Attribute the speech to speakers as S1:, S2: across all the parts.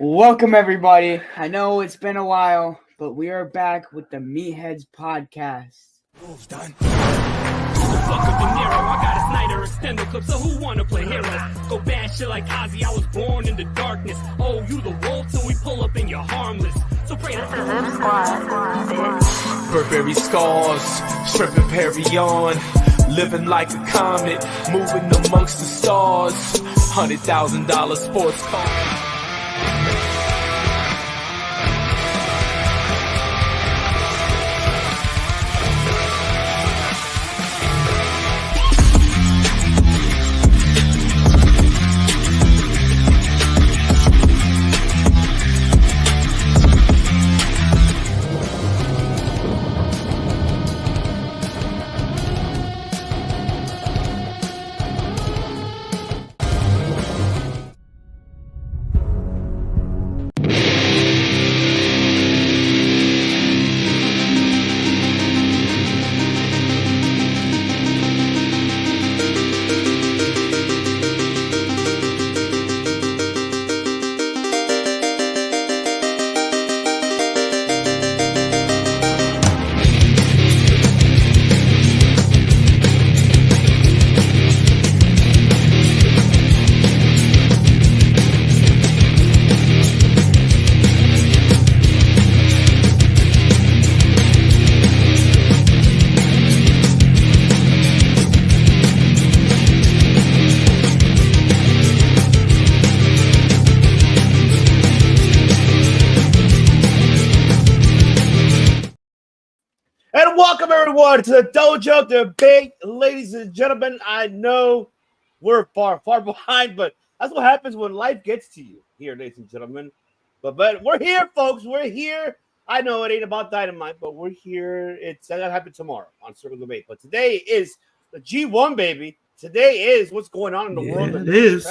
S1: Welcome, everybody. I know it's been a while, but we are back with the Meatheads podcast.
S2: Moves done. Fuck up De Niro, I got a Snyder extended clip, so who wanna play hero? Go bad shit like Ozzy, I was born in the darkness. Oh, you the wolf, so we pull up and you're harmless. So pray to
S3: Burberry scars, stripping Perry on, living like a comet, moving amongst the stars. $100,000 sports car.
S4: And welcome everyone to the Dojo debate, ladies and gentlemen. I know we're far behind, but that's what happens when life gets to you here, ladies and gentlemen. But we're here, folks. We're here. I know it ain't about Dynamite, but we're here. It's gonna happen tomorrow on Circle Debate. But today is the G1, baby. Today is what's going on in the world.
S5: It is.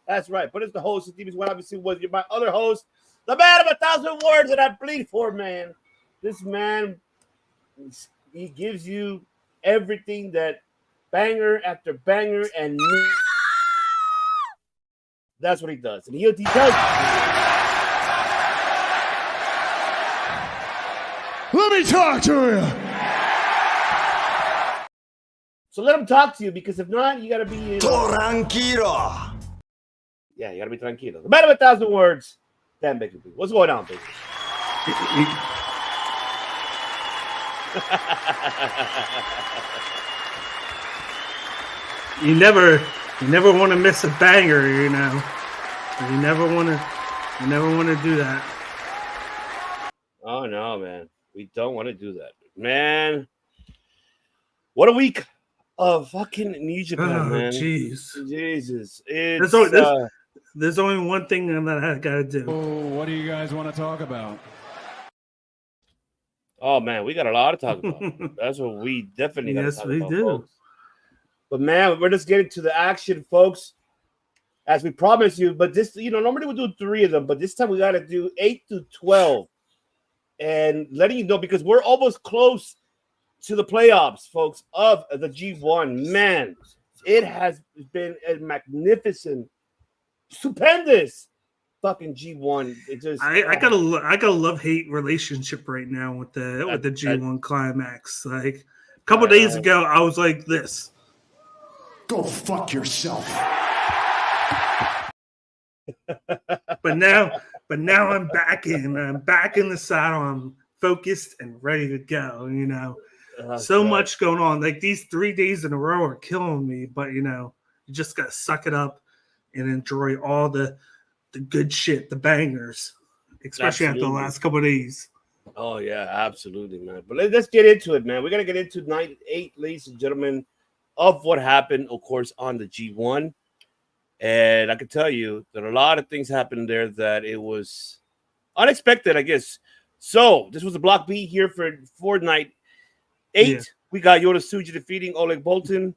S4: That's right. But it's the host of Demons. What obviously was my other host, the man of 1,000 words that I bleed for, man. This man. He gives you everything that banger after banger, and that's what he does. And he tells you.
S5: Let me talk to you.
S4: So let him talk to you, because if not, you got to be
S5: Tranquilo.
S4: Yeah, you got to be tranquilo. The man of 1,000 words. Damn, baby. What's going on, baby?
S5: You never want to miss a banger, you know. You never want to do that.
S4: Oh no, man, we don't want to do that, man. What a week of fucking New Japan, man.
S5: Jeez,
S4: Jesus,
S5: there's only one thing that I gotta do.
S6: What do you guys want to talk about?
S4: Oh man, we got a lot to talk about. That's what we definitely got to talk about. Yes, we do. Folks. But man, we're just getting to the action, folks, as we promised you. But this, normally we do 3 of them, but this time we got to do 8 to 12, and letting you know, because we're almost close to the playoffs, folks, of the G1. Man, it has been a magnificent, stupendous fucking G1. It just
S5: I got a love-hate relationship right now with the G1 Climax. Like a couple days ago, I was like this.
S6: Go fuck yourself.
S5: But now I'm back in the saddle. I'm focused and ready to go. So much going on. Like these 3 days in a row are killing me. But you just gotta suck it up and enjoy all the good shit, the bangers, especially after the last couple of days.
S4: Oh, yeah, absolutely, man. But let's get into it, man. We're going to get into night 8, ladies and gentlemen, of what happened, of course, on the G1. And I can tell you that a lot of things happened there that it was unexpected, I guess. So this was a block B here for night 8. Yeah. We got Yota Tsuji defeating Oleg Boltin.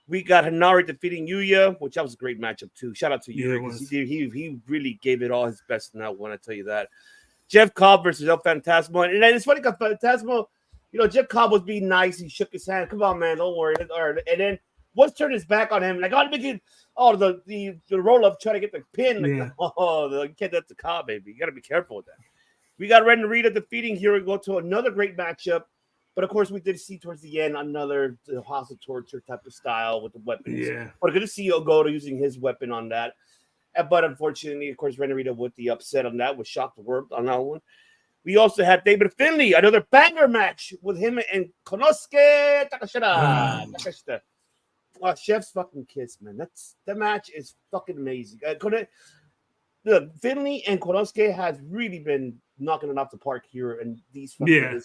S4: We got Hanari defeating Yuya, which that was a great matchup too. Shout out to Yuya, because he really gave it all his best in that one. I tell you that. Jeff Cobb versus El Phantasmo, and then it's funny because Phantasmo, Jeff Cobb was being nice. He shook his hand. Come on, man, don't worry. And then once turned his back on him. Like, the roll up, trying to get the pin. Like,
S5: Yeah.
S4: you can't let the car, baby. You got to be careful with that. We got Ren Narita defeating Hero to another great matchup. But of course, we did see towards the end another hostile torture type of style with the weapons.
S5: Yeah.
S4: But good to see Ogoto using his weapon on that. But unfortunately, of course, Ren Narita with the upset on that was shocked the world on that one. We also had David Finlay, another banger match with him and Konosuke Takeshita. Chef's fucking kiss, man. That match is fucking amazing. Finlay and Konosuke has really been knocking it off the park here in these fucking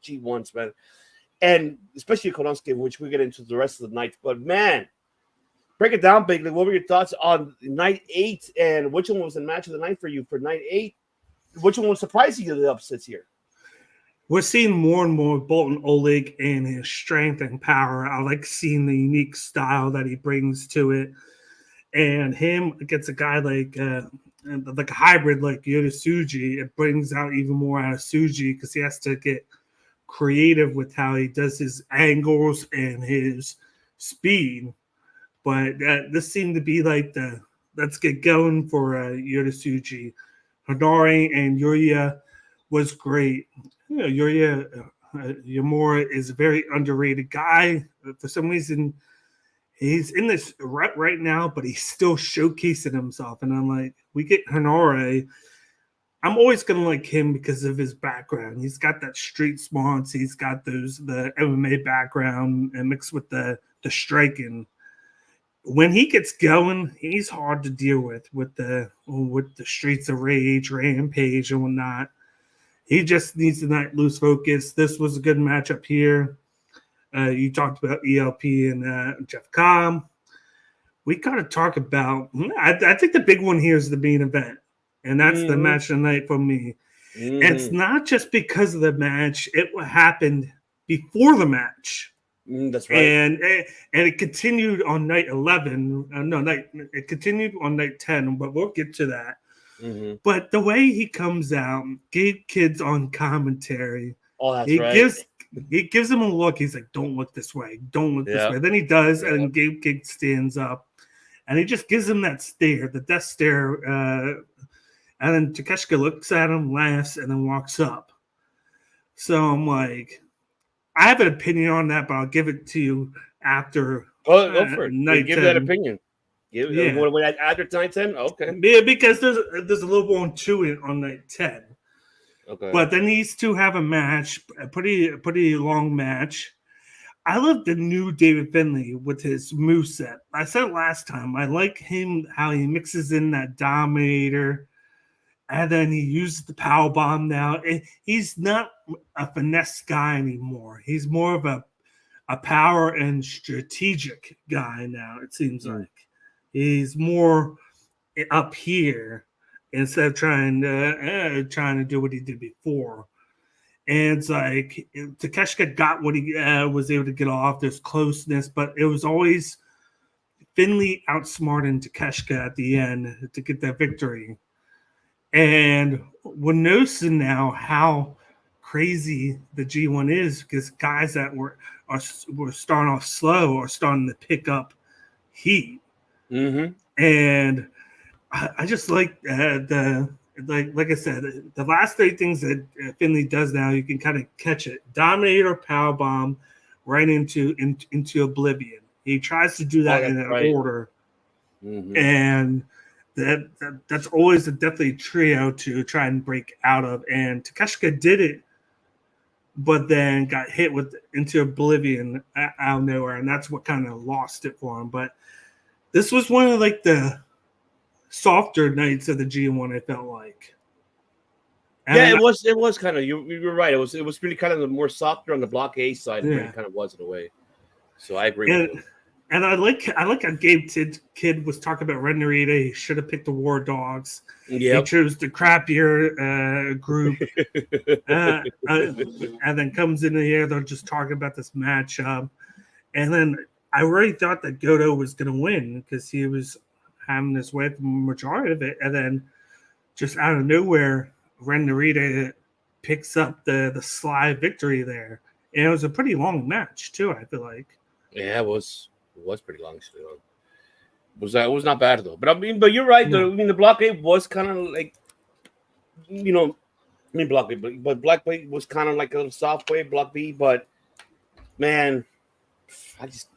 S4: G1s, man. And especially Konosuke, which we get into the rest of the night. But man, break it down, Big. What were your thoughts on night 8? And which one was the match of the night for you for night 8? Which one was surprising you the upsets here?
S5: We're seeing more and more Bolton Oleg and his strength and power. I like seeing the unique style that he brings to it. And him against a guy like a hybrid like Yota Tsuji, it brings out even more out of Tsuji because he has to get creative with how he does his angles and his speed. But this seemed to be like let's get going for Yota Tsuji. Hinari and Yuya was great. Yuya Yamura is a very underrated guy. For some reason, he's in this rut right now, but he's still showcasing himself. And I'm like, we get Hinari. I'm always going to like him because of his background. He's got that street smarts. He's got the MMA background and mixed with the striking. When he gets going, he's hard to deal with the Streets of Rage, Rampage, and whatnot. He just needs to not lose focus. This was a good matchup here. You talked about ELP and Jeff Cobb. We got to talk about. I think the big one here is the main event, and that's the match of the night for me. And it's not just because of the match; it happened before the match.
S4: That's right.
S5: And it continued on night 11. It continued on night 10, but we'll get to that.
S4: Mm-hmm.
S5: But the way he comes out, Gabe Kidd's on commentary.
S4: Oh, that's
S5: he
S4: right.
S5: He gives him a look. He's like, "Don't look this way. Don't look this way." Then he does, and Gabe Kidd stands up, and he just gives him that stare, the death stare. And then Takeshita looks at him, laughs, and then walks up. So I'm like, I have an opinion on that, but I'll give it to you after.
S4: Go for it.
S5: Night
S4: give
S5: 10.
S4: that opinion. After night 10? Okay.
S5: Yeah, because there's a little more to it on night 10.
S4: Okay.
S5: But then these two have a match, a pretty long match. I love the new David Finlay with his moveset. I said it last time. I like him, how he mixes in that Dominator. And then he uses the power bomb now. He's not a finesse guy anymore. He's more of a power and strategic guy now, it seems like. He's more up here instead of trying to do what he did before. And it's like Takeshita got what he was able to get off. There's closeness, but it was always Finlay outsmarting Takeshita at the end to get that victory. And we're noticing now how crazy the G1 is because guys that were starting off slow are starting to pick up heat.
S4: Mm-hmm.
S5: And I just like like I said, the last 3 things that Finlay does now, you can kind of catch it. Dominator, powerbomb, right into oblivion. He tries to do that in an order.
S4: Mm-hmm.
S5: And that's always definitely a trio to try and break out of. And Takeshita did it, but then got hit into oblivion out of nowhere, and that's what kind of lost it for him. But this was one of like the softer nights of the G1. I felt like.
S4: And it was kind of you were right. It was really kind of the more softer on the Block A side than it kind of was in a way. So I agree with you.
S5: And I like how Gabe Kidd was talking about Ren Narita. He should have picked the War Dogs. He chose the crappier group. And then comes in here, they're just talking about this matchup. And then I really thought that Goto was going to win because he was having his way for the majority of it. And then just out of nowhere, Ren Narita picks up the sly victory there. And it was a pretty long match, too, I feel like.
S4: Yeah, it was. It was pretty long still. It was not bad though. But I mean, but you're right.
S5: No.
S4: The block A was kind of like, block A, but block B was kind of like a little soft way, block B. But man, it's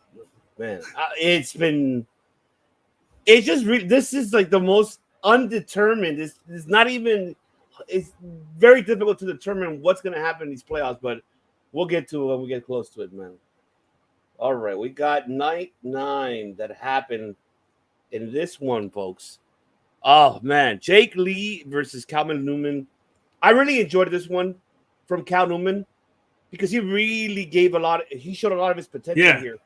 S4: just really, this is like the most undetermined. It's not even. It's very difficult to determine what's going to happen in these playoffs, but we'll get to it when we get close to it, man. All right, we got night 9 that happened in this one, folks. Oh, man. Jake Lee versus Calvin Newman. I really enjoyed this one from Cal Newman because he really he showed a lot of his potential here.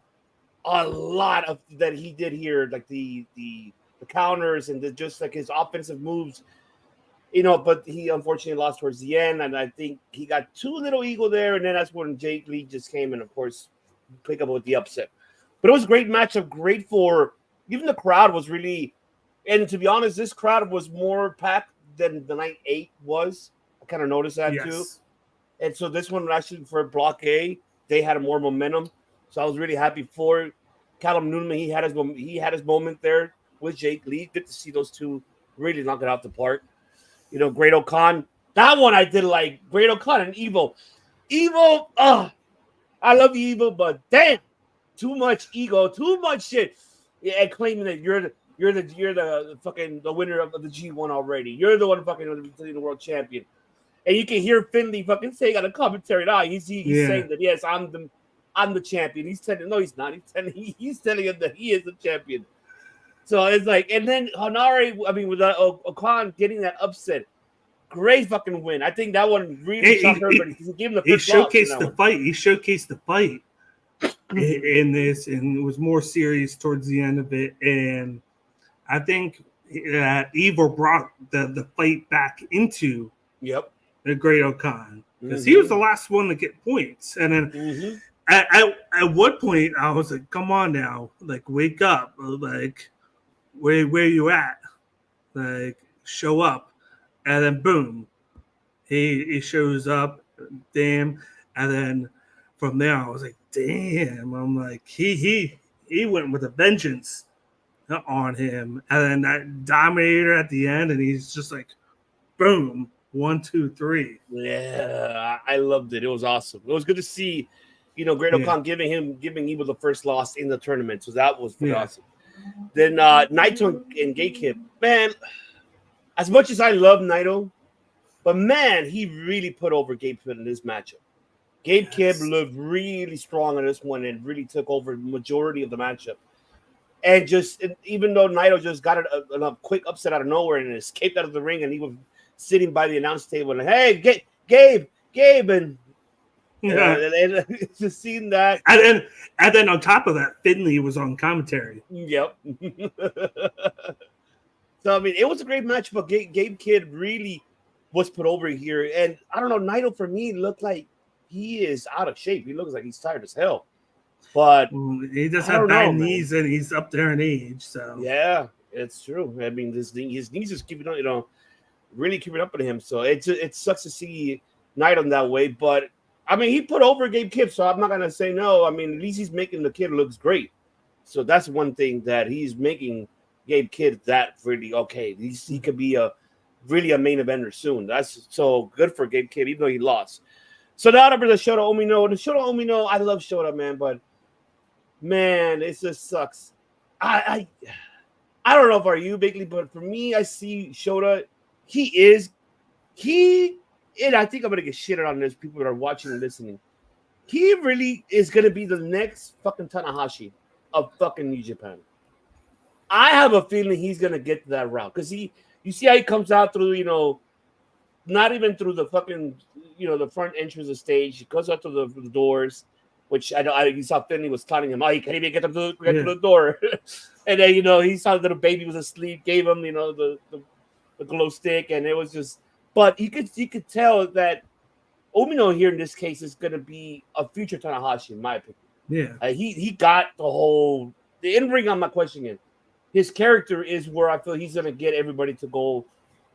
S4: A lot of that he did here, like the counters and just like his offensive moves. But he unfortunately lost towards the end, and I think he got too little ego there, and then that's when Jake Lee just came and, of course, pick up with the upset. But it was a great matchup, great for even the crowd was really, and to be honest, this crowd was more packed than the night 8 was. I kind of noticed that too. And so this one actually for Block A, they had more momentum. So I was really happy for Callum Newman. He had his moment there with Jake Lee. Good to see those two really knock it out the park. Great O'Con. That one I did like. Great O'Con and Evil. I love you, Evil, but damn, too much ego, too much shit. Yeah, and claiming that you're the fucking the winner of the G1 already. You're the one fucking the world champion. And you can hear Finley fucking saying on the commentary now. He's saying that yes, I'm the champion. He's telling no, he's not. He's telling him that he is the champion. So it's like, and then Hanare, with O'Con getting that upset, great fucking win. I think that one really shocked everybody. He gave him the first
S5: showcased the fight. He showcased the fight in this, and it was more serious towards the end of it. And I think Evil brought the fight back into the Great O'Con because he was the last one to get points. And then at what point I was like, "Come on now, like wake up, like." Where you at? Like, show up. And then boom. He shows up. Damn. And then from there I was like, damn. I'm like, he went with a vengeance on him. And then that Dominator at the end, and he's just like, boom. 1, 2, 3.
S4: Yeah, I loved it. It was awesome. It was good to see, Great O'Con giving Evil the first loss in the tournament. So that was pretty awesome. Then Naito and Gatekeep, man. As much as I love Naito, but man, he really put over Gatekeep in this matchup. Gatekeep looked really strong in this one and really took over the majority of the matchup. And even though Naito just got a quick upset out of nowhere and escaped out of the ring, and he was sitting by the announce table and hey, Gabe, and just seeing that,
S5: and then on top of that, Finley was on commentary.
S4: Yep. So it was a great match, but Gabe Kidd really was put over here, and I don't know. Naito for me looked like he is out of shape. He looks like he's tired as hell, but
S5: he does have bad knees, and he's up there in age. So
S4: yeah, it's true. His knees is keeping on, really keeping up with him. So it sucks to see Naito that way, but. He put over Gabe Kidd, so I'm not going to say no. At least he's making the kid looks great. So that's one thing that he's making Gabe Kidd that really okay. He could be really a main eventer soon. That's so good for Gabe Kidd, even though he lost. So now over to Shota Umino. And Shota Umino, I love Shota, man, but man, it just sucks. I don't know if are you, Bakley, but for me, I see Shota. And I think I'm gonna get shitted on this. People that are watching and listening. He really is gonna be the next fucking Tanahashi of fucking New Japan. I have a feeling he's gonna get to that route because you see how he comes out through, not even through the fucking, the front entrance of the stage. He goes out through the doors, which you saw Finley was telling him, oh, he can't even get to the door, and then he saw the little baby was asleep, gave him, the glow stick, and it was just. But you could tell that Umino here in this case is going to be a future Tanahashi, in my opinion.
S5: Yeah,
S4: he got the in-ring. I'm not questioning it. His character is where I feel he's going to get everybody to go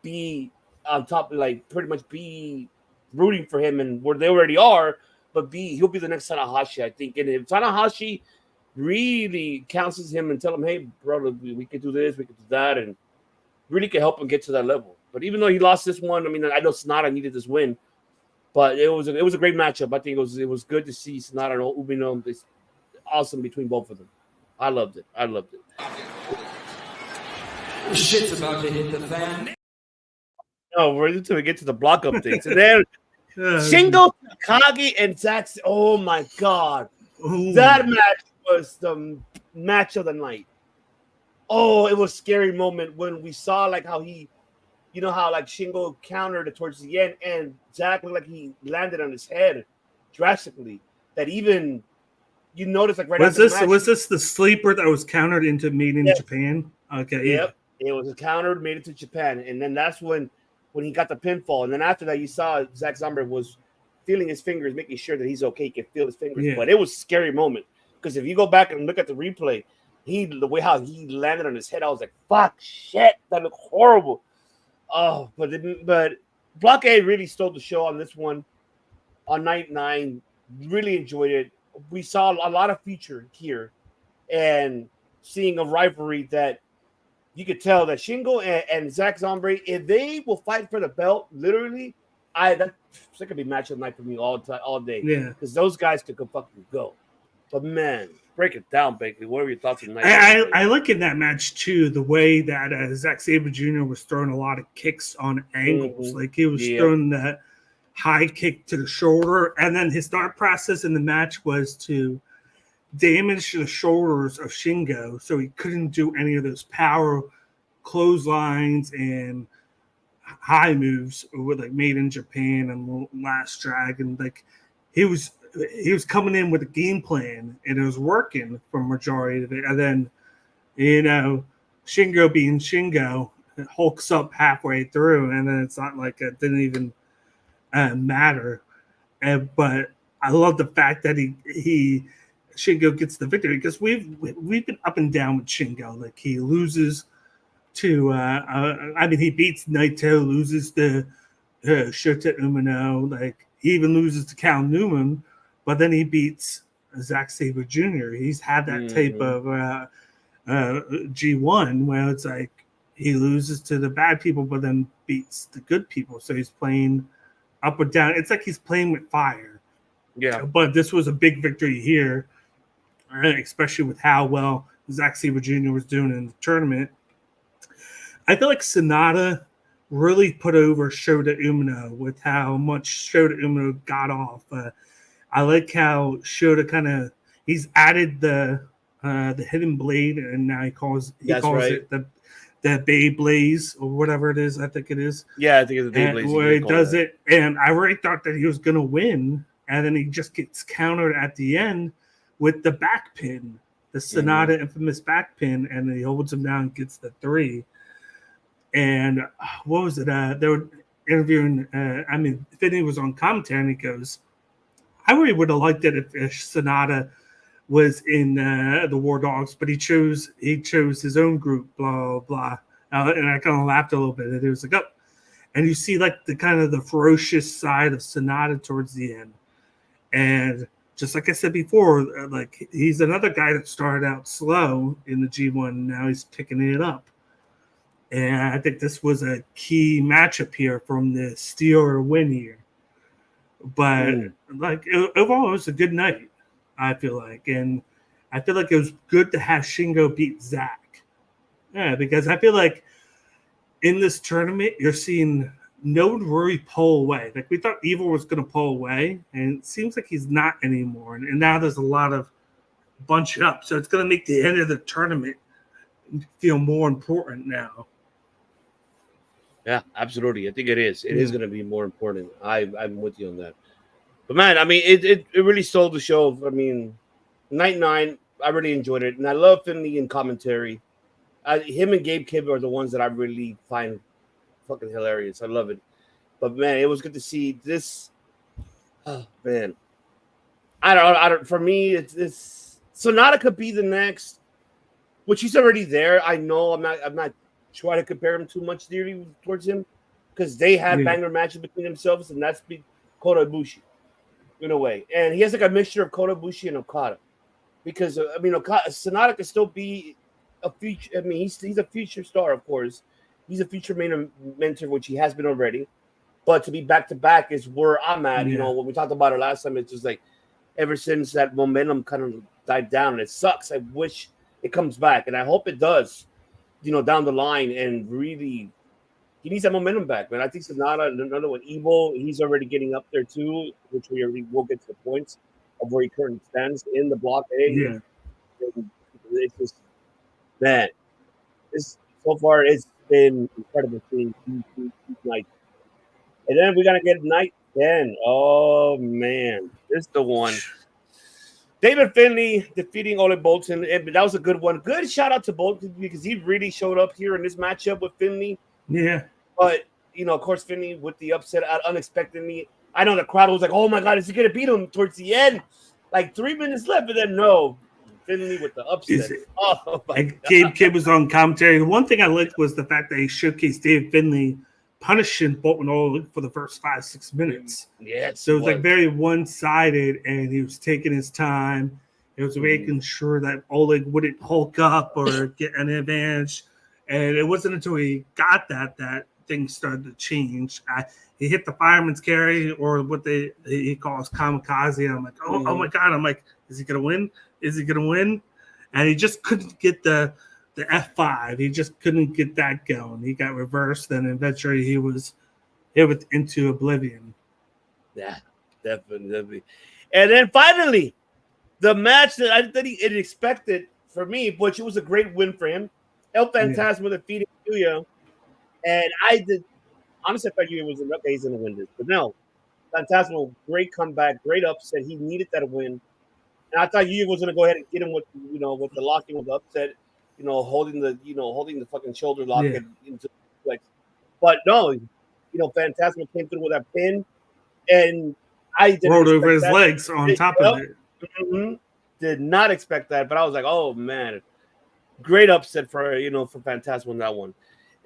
S4: be on top, like pretty much be rooting for him, and where they already are. But he'll be the next Tanahashi, I think. And if Tanahashi really counsels him and tell him, hey, brother, we can do this, we can do that, and really can help him get to that level. But even though he lost this one, I mean, I know Sonata needed this win, but it was a great matchup. I think it was good to see Sonata and Umino. It's awesome between both of them. I loved it.
S2: Shit's about to hit the fan.
S4: No, we're until we get to the block updates. And then Shingo Takagi and Zack. Oh my god.
S5: Ooh.
S4: That match was the match of the night. Oh, it was a scary moment when we saw like how he, you know, how like Shingo countered it towards the end and Zack looked like he landed on his head drastically. That even you noticed like
S5: was this the sleeper that was countered into Made in Japan? Okay.
S4: Yep. It was a counter made it to Japan. And then that's when he got the pinfall. And then after that, you saw Zack Sabre was feeling his fingers, making sure that he's okay. He can feel his fingers.
S5: Yeah.
S4: But it was a scary moment. Because if you go back and look at the replay, the way how he landed on his head, I was like, fuck, shit, that looked horrible. Oh, but Block A really stole the show on this one. On night 9, really enjoyed it. We saw a lot of feature here. And seeing a rivalry that you could tell that Shingo and Zack Sabre, if they will fight for the belt, literally, that's going to be match of the night for me all day.
S5: Yeah.
S4: Because those guys could fucking go. But man, break it down, Bakley. What are your thoughts on the night?
S5: I look in that match too, the way that Zack Sabre Jr. was throwing a lot of kicks on angles.
S4: Mm-hmm.
S5: Like he was throwing that high kick to the shoulder. And then his thought process in the match was to damage the shoulders of Shingo so he couldn't do any of those power clotheslines and high moves with like Made in Japan and Last Dragon. Like he was coming in with a game plan and it was working for majority of it. And then, you know, Shingo being Shingo, it hulks up halfway through, and then it's not like it didn't even matter. But I love the fact that Shingo gets the victory because we've been up and down with Shingo. Like he loses to he beats Naito, loses to Shota Umino, like he even loses to Cal Newman, but then he beats Zack Sabre Jr. He's had that type of G1 where it's like he loses to the bad people but then beats the good people. So he's playing up or down. It's like he's playing with fire.
S4: Yeah.
S5: But this was a big victory here, especially with how well Zack Sabre Jr. was doing in the tournament. I feel like Sonata really put over Shota Umino with how much Shota Umino got off. I like how Shota he's added the hidden blade, and now he calls it the Bay Blaze or whatever it is. I think it is.
S4: Yeah, I think it's the Bay Blaze.
S5: Where he does it, and I really thought that he was going to win, and then he just gets countered at the end with the back pin, the Sonata infamous back pin, and he holds him down and gets the 3. And what was it? They were interviewing. Finney was on commentary, and he goes, "I really would have liked it if Sonata was in the War Dogs, but he chose his own group." Blah blah. And I kind of laughed a little bit. And it was like, "Oh," and you see like the kind of the ferocious side of Sonata towards the end. And just like I said before, like he's another guy that started out slow in the G1, and now he's picking it up. And I think this was a key matchup here from the steal or win here. But like overall, it was a good night, I feel like. And I feel like it was good to have Shingo beat Zack. Yeah, because I feel like in this tournament, you're seeing no one really pull away. Like we thought Evil was going to pull away, and it seems like he's not anymore. And now there's a lot of bunch up. So it's going to make the end of the tournament feel more important now.
S4: Yeah, absolutely. I think it is. It is going to be more important. I'm with you on that. But man, I mean, it really sold the show. I mean, night 9, I really enjoyed it, and I love Finley in commentary. Him and Gabe Kidd are the ones that I really find fucking hilarious. I love it. But man, it was good to see this. Oh man, I don't. For me, it's Sonata could be the next, which he's already there. I know. I'm not trying to compare him too much dearly towards him because they have banger matches between themselves, and that's Kota Ibushi in a way. And he has like a mixture of Kota Ibushi and Okada. because I mean, Sonata could still be a future. I mean, he's a future star, of course. He's a future main mentor, which he has been already. But to be back to back is where I'm at. You know, when we talked about it last time, it's just like ever since that momentum kind of died down, and it sucks. I wish it comes back, and I hope it does. You know, down the line, and really, he needs that momentum back, man. I think Sonata, another one, Evil, he's already getting up there too, which we already will get to the points of where he currently stands in the block A.
S5: Yeah.
S4: And it's just, man, this so far it's been incredible seeing these nights. And then we gotta get night 10. Oh man, this is the one. David Finlay defeating Ole Bolton, and that was a good one. Good shout out to Bolton because he really showed up here in this matchup with Finlay.
S5: Yeah.
S4: But, you know, of course, Finlay with the upset unexpectedly. I know the crowd was like, oh my God, is he going to beat him towards the end? Like 3 minutes left, but then no. Finlay with the upset. Oh my God.
S5: Gabe Kidd was on commentary. The one thing I liked was the fact that he showcased David Finlay punishing Bolton Ole for the first 5-6 minutes.
S4: Yes.
S5: So it was like very one-sided, and he was taking his time. He was making sure that Oleg wouldn't hulk up or get an advantage. And it wasn't until he got that things started to change. He hit the fireman's carry, or what he calls kamikaze. And I'm like, oh my God. I'm like, is he going to win? Is he going to win? And he just couldn't get the F5. He just couldn't get that going. He got reversed, and eventually he was into oblivion.
S4: Yeah, definitely. And then finally, the match that I didn't expected for me, which it was a great win for him. El Fantasma defeated Yuya. And I did honestly I thought Yuya was okay, he's gonna win this. But no, Fantasma, great comeback, great upset. He needed that win. And I thought Yuya was gonna go ahead and get him with the locking with the upset, holding the fucking shoulder lock into like. But no, Fantasma came through with that pin, and I didn't
S5: rolled over his
S4: that.
S5: legs on top of it.
S4: Mm-hmm. Did not expect that, but I was like, oh man, great upset for Fantasma on that one.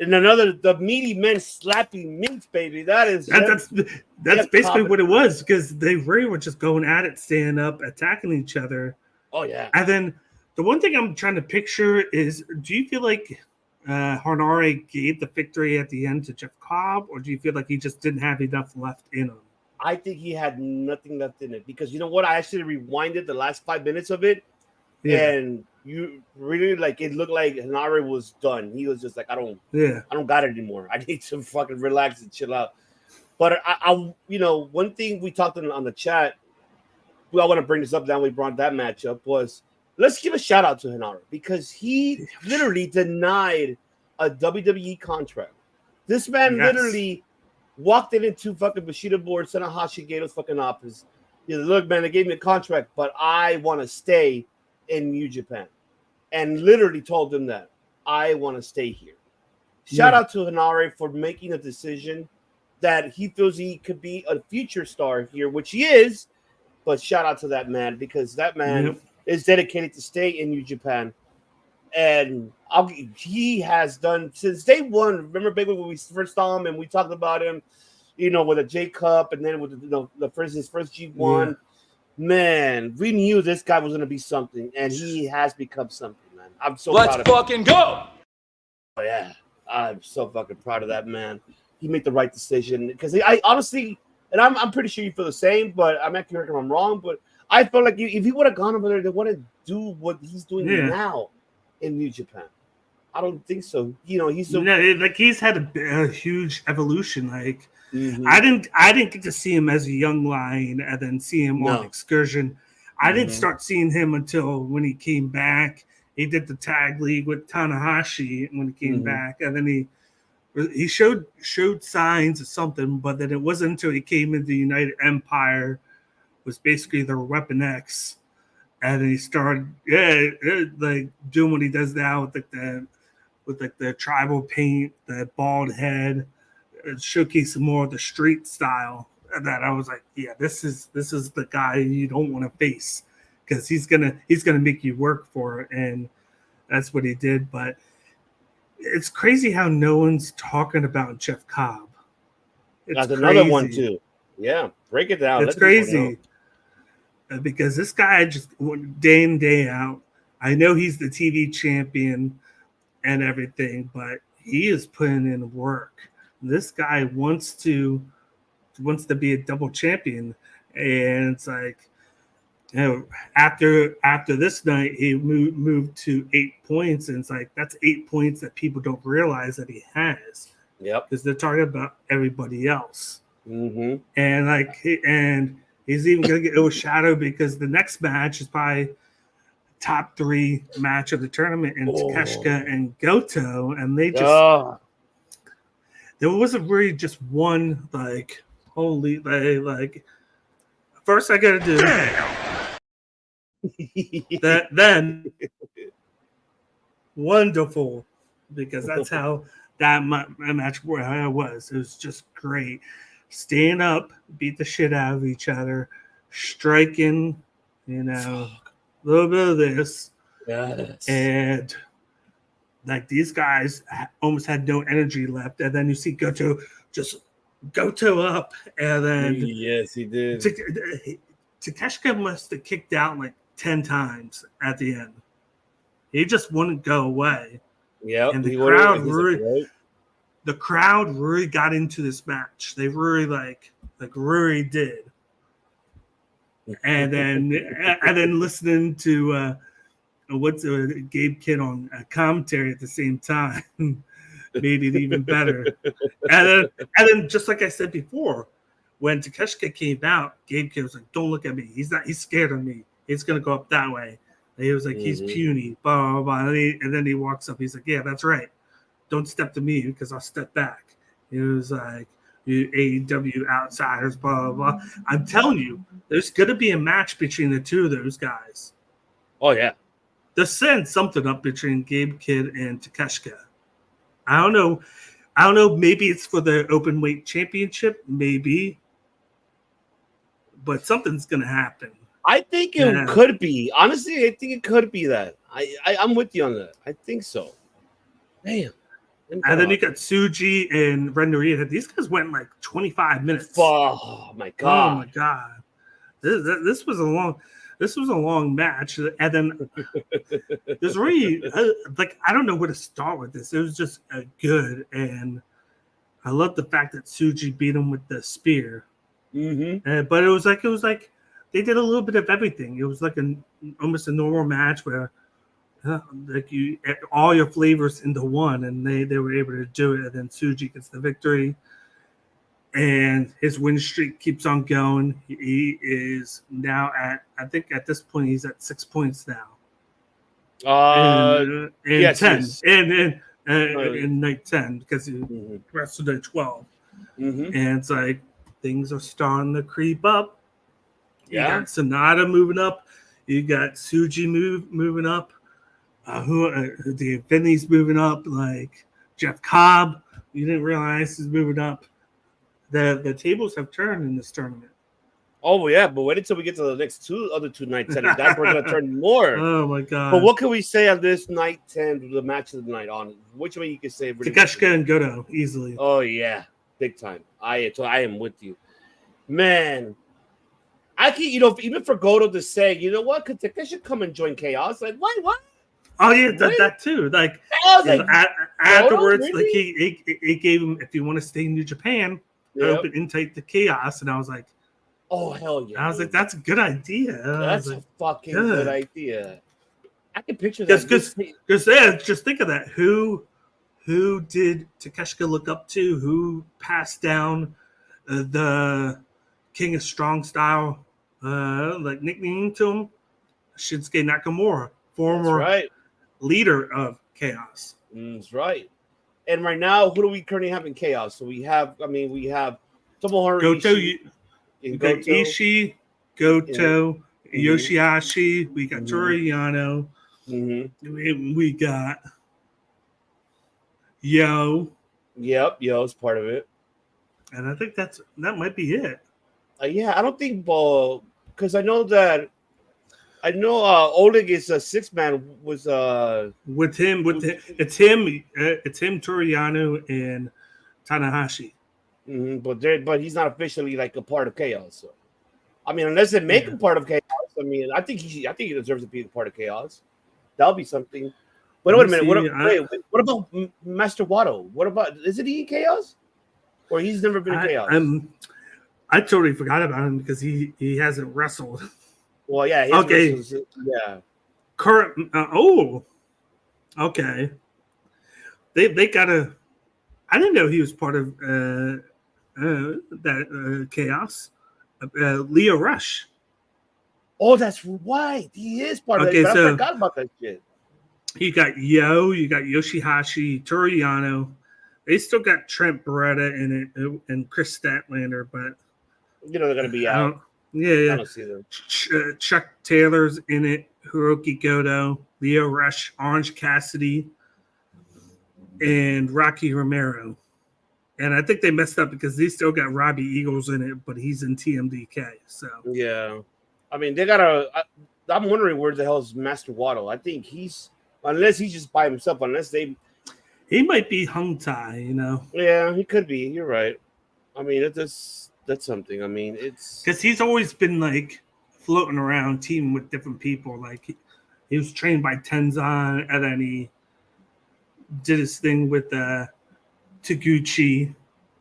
S4: And the meaty men slapping meats, baby. That's
S5: basically what it was, because they really were just going at it, standing up, attacking each other.
S4: Oh yeah.
S5: And then the one thing I'm trying to picture is, do you feel like Henare gave the victory at the end to Jeff Cobb, or do you feel like he just didn't have enough left in him?
S4: I think he had nothing left in it, because you know what? I actually rewinded the last 5 minutes of it, and you really it looked like Henare was done. He was just like, I don't got it anymore. I need to fucking relax and chill out. But I one thing we talked on the chat, I want to bring this up now. We brought that match up, was let's give a shout out to Henare, because he literally denied a WWE contract. This man literally walked it into fucking Bushido board, Tanahashi Gato's fucking office. He said, look, man, they gave me a contract, but I want to stay in New Japan. And literally told them that I want to stay here. Shout out to Henare for making a decision that he feels he could be a future star here, which he is. But shout out to that man, because that man is dedicated to stay in New Japan. And he has done since day one. Remember, baby, when we first saw him and we talked about him, with a J Cup, and then with his first G1. Yeah. Man, we knew this guy was going to be something, and he has become something, man. I'm so proud of him.
S2: Let's fucking go.
S4: Oh yeah, I'm so fucking proud of that man. He made the right decision, because I honestly, and I'm pretty sure you feel the same, but I'm not correct if I'm wrong, but I felt like if he would have gone over there, they want to do what he's doing now in New Japan. I don't think so. He's
S5: he's had a huge evolution. I didn't get to see him as a young lion and then see him on Excursion. I didn't start seeing him until when he came back. He did the tag league with Tanahashi when he came back, and then he showed signs of something, but then it wasn't until he came into the United Empire, was basically their Weapon X, and then he started doing what he does now with the tribal paint, the bald head, showcase more of the street style. And that I was like, this is the guy you don't want to face, because he's gonna make you work for it, and that's what he did. But it's crazy how no one's talking about Jeff Cobb.
S4: That's another one too. Yeah, break it down.
S5: It's crazy. because this guy just went day in, day out. I know he's the TV champion and everything, but he is putting in work. This guy wants to be a double champion, and it's like, you know, after this night, he moved to 8 points, and it's like that's 8 points that people don't realize that he has.
S4: Yep.
S5: Because they're talking about everybody else,
S4: Mm-hmm.
S5: and he's even gonna get overshadowed because the next match is probably top 3 match of the tournament in Takeshita and Goto, and they just there wasn't really just one like holy like first I gotta do that, then wonderful, because that's how that match was. It was just great. Stand up, beat the shit out of each other, striking, you know, a little bit of this.
S4: Yes.
S5: And like these guys almost had no energy left. And then you see Goto up. And then
S4: yes, he did.
S5: Takeshita must have kicked out like 10 times at the end. He just wouldn't go away.
S4: Yeah,
S5: and the crowd really got into this match. They really like really did. And then listening to what's Gabe Kidd on commentary at the same time made it even better. And then just like I said before, when Takeshita came out, Gabe Kidd was like, "Don't look at me. He's scared of me. He's gonna go up that way." And he was like, "He's puny." Blah blah blah. And then he walks up. He's like, "Yeah, that's right. Don't step to me because I'll step back." He was like, "You AEW outsiders." Blah blah blah. I'm telling you, there's gonna be a match between the two of those guys.
S4: Oh yeah.
S5: They're setting something up between Gabe Kidd and Takeshita. I don't know. Maybe it's for the open weight championship. Maybe. But something's going to happen.
S4: I think it could be. Honestly, I think it could be that. I'm with you on that. I think so. Damn.
S5: And then you got Tsuji and Ren Narita. These guys went like 25 minutes.
S4: Oh my god.
S5: Oh my god. This was a long match. And then there's really I don't know where to start with this. It was just good, and I love the fact that Tsuji beat him with the spear.
S4: Mm-hmm.
S5: But it was like they did a little bit of everything. It was like almost a normal match where like you all your flavors into one, and they were able to do it. And then Tsuji gets the victory, and his win streak keeps on going. He is now I think at this point he's at 6 points now. And
S4: yes,
S5: 10
S4: yes.
S5: and in night 10 because he wrestled at 12.
S4: Mm-hmm.
S5: And it's like things are starting to creep up.
S4: Yeah.
S5: You got Sonata moving up. You got Tsuji moving up. The Vinny's moving up. Like Jeff Cobb, you didn't realize he's moving up. The tables have turned in this tournament.
S4: Oh yeah, but wait until we get to the next other two night 10. That's where we're gonna turn more.
S5: Oh my god!
S4: But what can we say on this night 10, the match of the night? On which way you can say?
S5: Takeshita and Goto easily.
S4: Oh yeah, big time. I am with you, man. I can, even for Goto to say, you know what, could Takeshita come and join Chaos? Like what?
S5: Oh yeah, that too. Like, afterwards, really? Like he gave him, if you want to stay in New Japan, open invite to Chaos, and I was like,
S4: oh hell yeah!
S5: I was like, that's a good idea.
S4: That's a fucking good idea. I can picture that.
S5: Because just think of that. Who did Takeshita look up to? Who passed down the King of Strong Style like nickname to him? Shinsuke Nakamura, former leader of Chaos.
S4: That's right. And right now, who do we currently have in Chaos? So we have Tomohiro
S5: Goto,
S4: Ishii,
S5: Goto, Yoshihashi. We got Toru Yano.
S4: Mm-hmm.
S5: We got Yo.
S4: Yep, Yo's part of it.
S5: And I think that might be it.
S4: Yeah, I don't think because I know Oleg is a 6-man was
S5: with him it's him Toru Yano and Tanahashi.
S4: But he's not officially like a part of Chaos. So I mean, unless they make him part of Chaos, I mean, I think he deserves to be a part of Chaos. That'll be something. But wait a minute. What about Master Watto? What about isn't he in Chaos? Or he's never been in Chaos?
S5: I totally forgot about him because he hasn't wrestled.
S4: Well, yeah.
S5: Okay.
S4: Yeah.
S5: Current. Okay. They gotta. I didn't know he was part of that Chaos. Leo Rush.
S4: Oh, that's right. He is part of it. But I forgot about that shit.
S5: You got you got Yoshihashi, Toriano. They still got Trent Beretta in it and Chris Statlander, but
S4: they're gonna be out.
S5: Yeah.
S4: I don't see them.
S5: Chuck Taylor's in it. Hiroki Goto, Leo Rush, Orange Cassidy, and Rocky Romero. And I think they messed up because they still got Robbie Eagles in it, but he's in TMDK. So
S4: yeah, I mean they gotta. I'm wondering where the hell is Master Watto. I think unless he's just by himself. He
S5: might be hung tie.
S4: Yeah, he could be. You're right. I mean that's something. I mean it's
S5: because he's always been like floating around, teaming with different people. Like he was trained by Tenzan, and then he did his thing with Taguchi,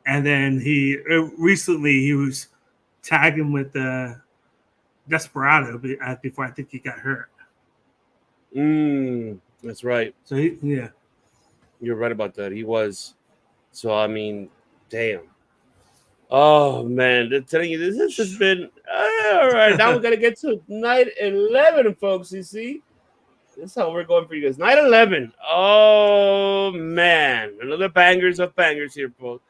S5: and then he recently was tagging with Desperado before I think he got hurt.
S4: That's right.
S5: So
S4: you're right about that. He was. So I mean, damn. Oh man, they're telling you this has been all right. Now we're gonna get to night 11, folks. You see. That's how we're going for you guys. Night 11. Oh, man. Another bangers of bangers here, folks.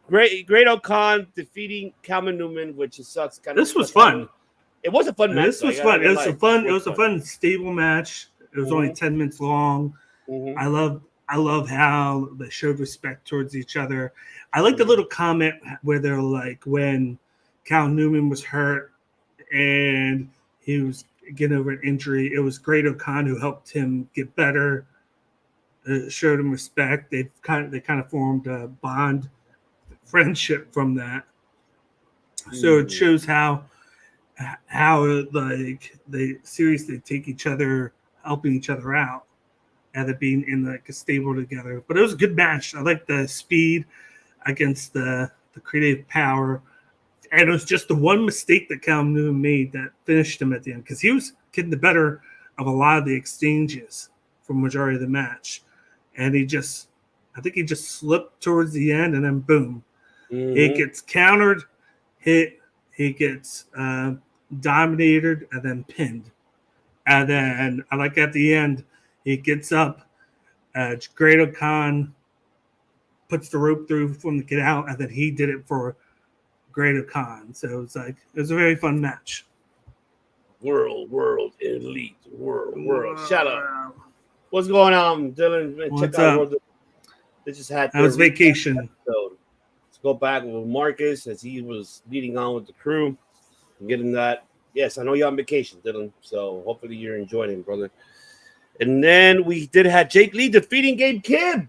S4: Great O'Khan defeating Calvin Newman, which sucks.
S5: This was fun.
S4: It was a fun match.
S5: This was fun. It was a fun, stable match. It was only 10 minutes long. I love how they showed respect towards each other. I like the little comment where they're like, when Cal Newman was hurt and he was getting over an injury, it was Great O'Khan who helped him get better, showed him respect. They kind of formed a bond, friendship from that. So it shows how like they seriously take each other, helping each other out, and it being in like a stable together. But it was a good match. I like the speed against the creative power. And it was just the one mistake that Cal Newman made that finished him at the end, because he was getting the better of a lot of the exchanges for majority of the match. And I think he just slipped towards the end, and then boom. He gets countered, hit, he gets dominated, and then pinned. And then I like at the end, he gets up, Great O'Khan puts the rope through for him to get out, and then he did it for Great O'Khan. So it was a very fun match.
S4: World, elite, world. Shut up. What's going on, Dylan?
S5: What's up?
S4: They just had
S5: that was vacation.
S4: Episode. Let's go back with Marcus as he was leading on with the crew and getting that. Yes, I know you're on vacation, Dylan. So hopefully you're enjoying it, brother. And then we did have Jake Lee defeating Gabe Kidd.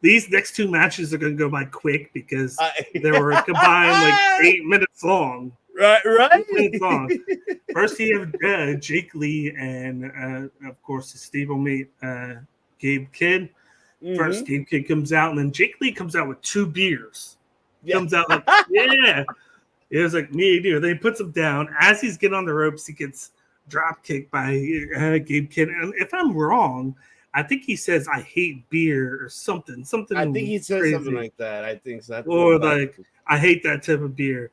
S5: These next two matches are going to go by quick because they were combined like 8 minutes long.
S4: Right.
S5: 8 minutes long. First, you have Jake Lee and, of course, his stablemate Gabe Kidd. First, Gabe Kidd comes out, and then Jake Lee comes out with 2 beers. Comes out like, yeah. It was like, me, dude. Then he puts him down. As he's getting on the ropes, he gets drop kicked by Gabe Kidd. And if I'm wrong, I think he says, I hate beer or something.
S4: I think he says crazy. Something like that. I think so.
S5: Or like, I hate that type of beer.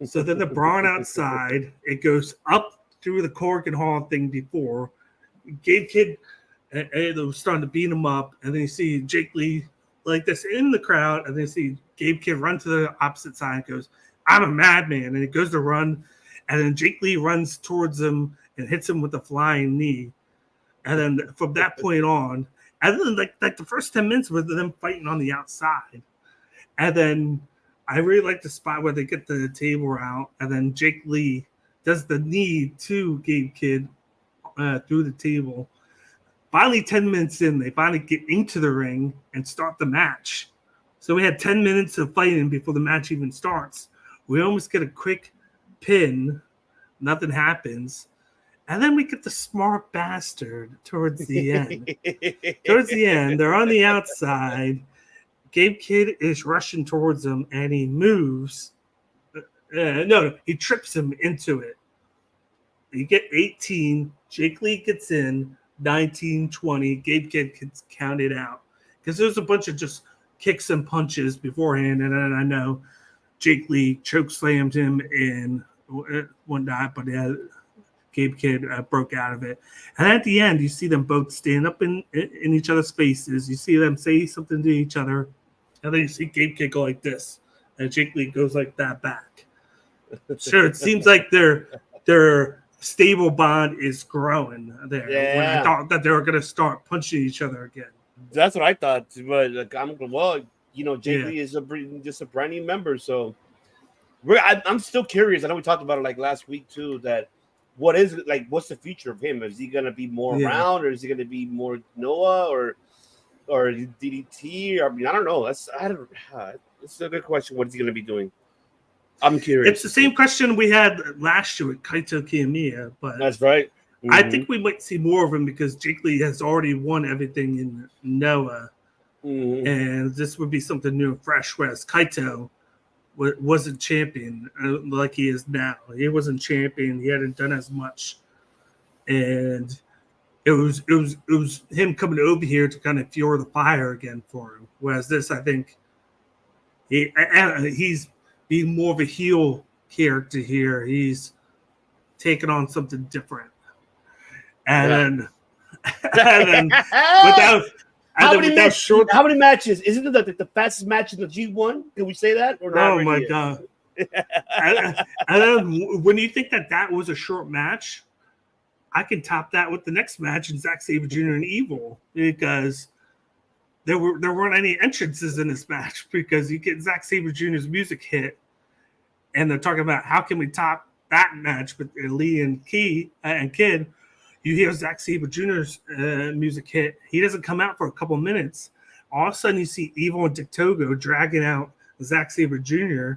S5: So then the brawn outside, it goes up through the Corrigan Hall thing before. Gabe Kidd was starting to beat him up. And then you see Jake Lee like this in the crowd. And then you see Gabe Kidd run to the opposite side and goes, I'm a madman. And he goes to run. And then Jake Lee runs towards him and hits him with a flying knee. And then from that point on, and then like the first 10 minutes with them fighting on the outside. And then I really like the spot where they get the table out. And then Jake Lee does the knee to Gabe Kidd through the table. Finally, 10 minutes in, they finally get into the ring and start the match. So we had 10 minutes of fighting before the match even starts. We almost get a quick pin. Nothing happens. And then we get the smart bastard towards the end. They're on the outside. Gabe Kidd is rushing towards him, and he moves. No, he trips him into it. You get 18. Jake Lee gets in. 19, 20. Gabe Kidd gets counted out. Because there's a bunch of just kicks and punches beforehand, and then I know Jake Lee chokeslammed him and whatnot, but Gabe Kidd broke out of it. And at the end, you see them both stand up in each other's faces. You see them say something to each other, and then you see Gabe Kidd go like this, and Jake Lee goes like that back. Sure, it seems like their stable bond is growing there.
S4: Yeah.
S5: When I thought that they were going to start punching each other again.
S4: That's what I thought. But like, Jake Lee is just a brand new member, so I'm still curious. I know we talked about it like last week too. That what's the future of him? Is he going to be more around, or is he going to be more Noah or DDT? I mean, I don't know. It's a good question. What is he going to be doing? I'm curious.
S5: It's the same question we had last year with Kaito Kiyomiya, but
S4: that's right. Mm-hmm.
S5: I think we might see more of him because Jake Lee has already won everything in Noah, and this would be something new and fresh. Whereas Kaito wasn't champion like he is now. He wasn't champion. He hadn't done as much, and it was him coming over here to kind of fuel the fire again for him. Whereas this, I think, he's being more of a heel character here. He's taking on something different. And then how
S4: many matches? Isn't it the fastest match in the G1? Can we say that? Or not?
S5: Oh my god! And then when you think that was a short match, I can top that with the next match in Zack Sabre Jr. and Evil, because there weren't any entrances in this match, because you get Zack Sabre Jr.'s music hit, and they're talking about how can we top that match with Lee and Kidd. You hear Zack Sabre Jr.'s music hit. He doesn't come out for a couple minutes. All of a sudden, you see Evil and Dick Togo dragging out Zack Sabre Jr.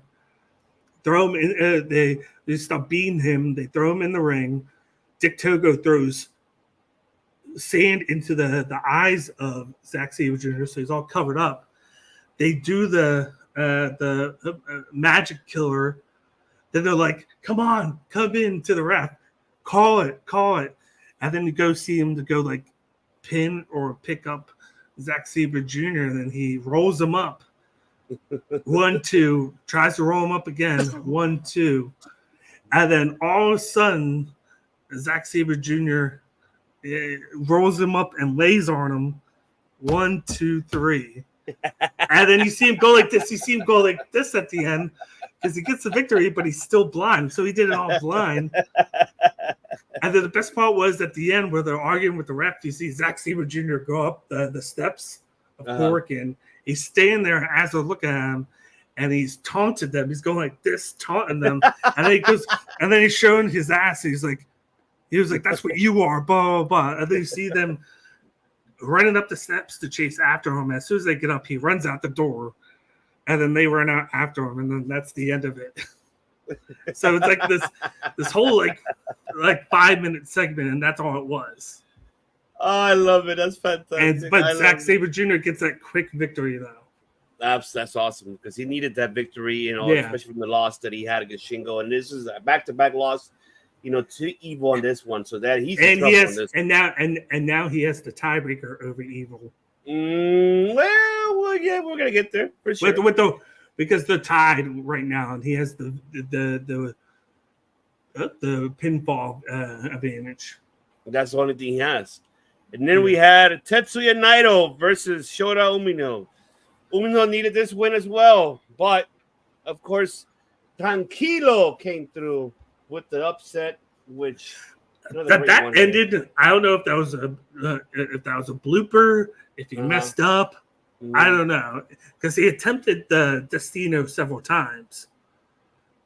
S5: Throw him in. They stop beating him. They throw him in the ring. Dick Togo throws sand into the eyes of Zack Sabre Jr., so he's all covered up. They do the magic killer. Then they're like, "Come on, come in to the ref, call it." And then you go see him to go like pin or pick up Zack Sabre Jr. And then he rolls him up. 1, 2, tries to roll him up again. 1, 2. And then all of a sudden, Zack Sabre Jr. Rolls him up and lays on him. 1, 2, 3. And then you see him go like this. You see him go like this at the end because he gets the victory, but he's still blind. So he did it all blind. And then the best part was at the end where they're arguing with the ref, you see Zack Sabre Jr. go up the steps of Korakuen. He's staying there as they're looking at him, and he's taunted them. He's going like this, taunting them. And then he goes, and then he's showing his ass. He was like, "That's what you are," blah, blah, blah. And then you see them running up the steps to chase after him. As soon as they get up, he runs out the door, and then they run out after him, and then that's the end of it. So it's like this whole like 5-minute segment, and that's all it was.
S4: Oh, I love it. That's fantastic.
S5: But Zack Sabre Jr. gets that quick victory though.
S4: That's awesome because he needed that victory, especially from the loss that he had against Shingo, and this is a back-to-back loss, to Evil on this one. So that he's in trouble on this. And
S5: now he has the tiebreaker over Evil.
S4: Well, yeah, we're gonna get there for sure.
S5: Because they're tied right now, and he has the pinfall advantage.
S4: That's the only thing he has. And then we had Tetsuya Naito versus Shota Umino. Umino needed this win as well, but of course, Tranquilo came through with the upset, which
S5: that ended. I don't know if that was a blooper, if he messed up. I don't know, because he attempted the Destino several times,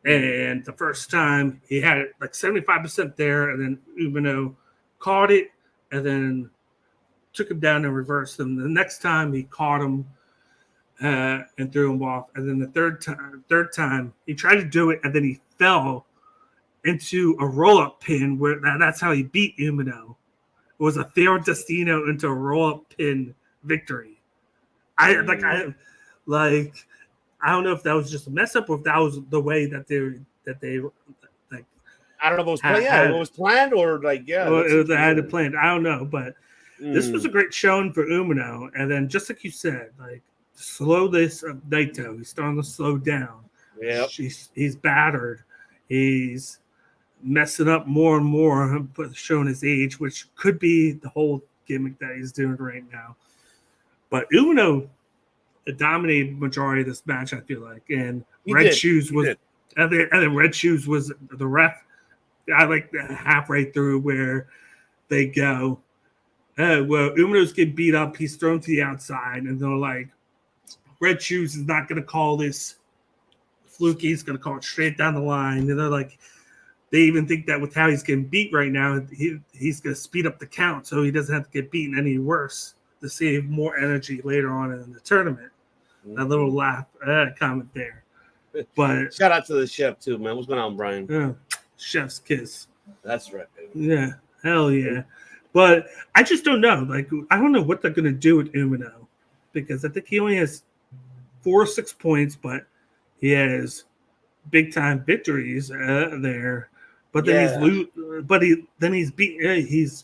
S5: and the first time he had it like 75% there, and then Umino caught it, and then took him down and reversed him. The next time he caught him, and threw him off. And then the third time he tried to do it, and then he fell into a roll-up pin where that's how he beat Umino. It was a Theo Destino into a roll-up pin victory. I don't know if that was just a mess up or if that was the way that they like.
S4: I don't know if it was planned. Yeah, it was planned or like
S5: they had it planned. I don't know, but this was a great showing for Umino. And then just like you said, like slow this Naito. He's starting to slow down.
S4: Yeah,
S5: he's battered. He's messing up more and more, showing his age, which could be the whole gimmick that he's doing right now. But Umino dominated majority of this match, I feel like, and Red Shoes was the ref. I like halfway through where they go, well, Umino's getting beat up. He's thrown to the outside, and they're like, Red Shoes is not going to call this fluky. He's going to call it straight down the line. And they're like, they even think that with how he's getting beat right now, he's going to speed up the count so he doesn't have to get beaten any worse to save more energy later on in the tournament. A little laugh comment there. But
S4: shout out to the chef too, man. What's going on, Brian?
S5: Yeah, chef's kiss.
S4: That's right, baby.
S5: Yeah, hell yeah. But I just don't know. Like, I don't know what they're going to do with Umino because I think he only has 4 or 6 points, but he has big time victories there. But then he's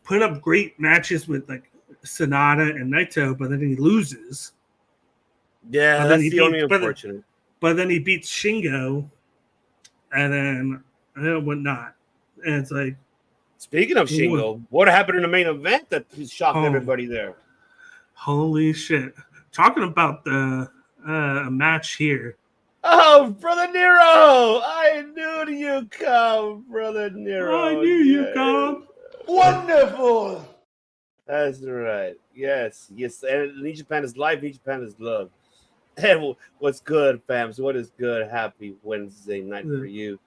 S5: putting up great matches with like Sonata and Naito, but then he loses.
S4: Yeah, that's the only unfortunate.
S5: But then he beats Shingo, and then whatnot. And it's like,
S4: speaking of Shingo, what happened in the main event that shocked everybody there?
S5: Holy shit! Talking about the match here.
S4: Oh, Brother Nero! I knew you'd come, Brother Nero.
S5: I knew you'd come.
S6: Wonderful.
S4: That's right. Yes. And New Japan is life. New Japan is love. And what's good, fams? What is good? Happy Wednesday night for you.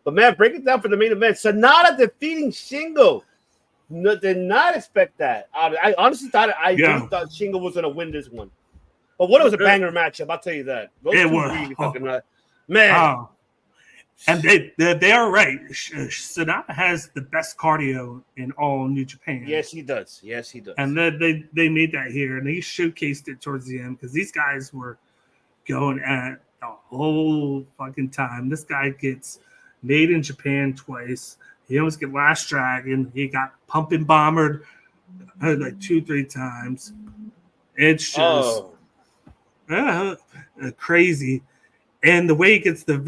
S4: But man, break it down for the main event. Sonata defeating Shingo. No, did not expect that. I honestly thought thought Shingo was gonna win this one. But what it was a banger matchup, I'll tell you that. Those
S5: it
S4: two
S5: was
S4: really fucking man.
S5: And they are right. Sonata has the best cardio in all New Japan.
S4: Yes, he does.
S5: And then they made that here, and they showcased it towards the end because these guys were going at the whole fucking time. This guy gets made in Japan twice. He almost get Last Dragon. He got pumping bombered like 2-3 times. It's just crazy. And the way he gets the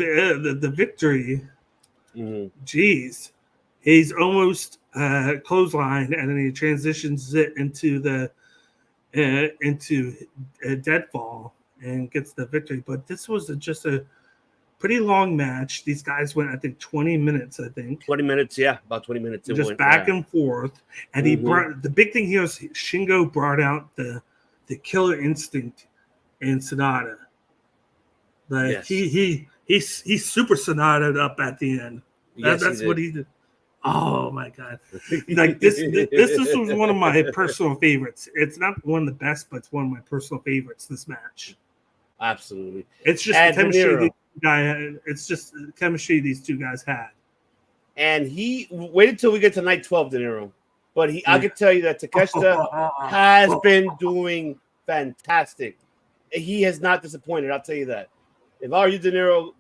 S5: victory, geez, he's almost clothesline, and then he transitions it into a deadfall and gets the victory. But this was just a pretty long match. These guys went, I think, 20 minutes. 20
S4: minutes, yeah, about 20 minutes.
S5: Just back and forth. And he brought the big thing here is Shingo brought out the killer instinct in Sonata. Like he's super Sonata'd up at the end. That's what he did. Oh my god! Like this was one of my personal favorites. It's not one of the best, but it's one of my personal favorites. This match,
S4: absolutely.
S5: It's just the chemistry it's just the chemistry these two guys had.
S4: And he waited till we get to night 12, De Niro. But I can tell you that Takeshita has been doing fantastic. He has not disappointed. I'll tell you that. If I were you, De Niro,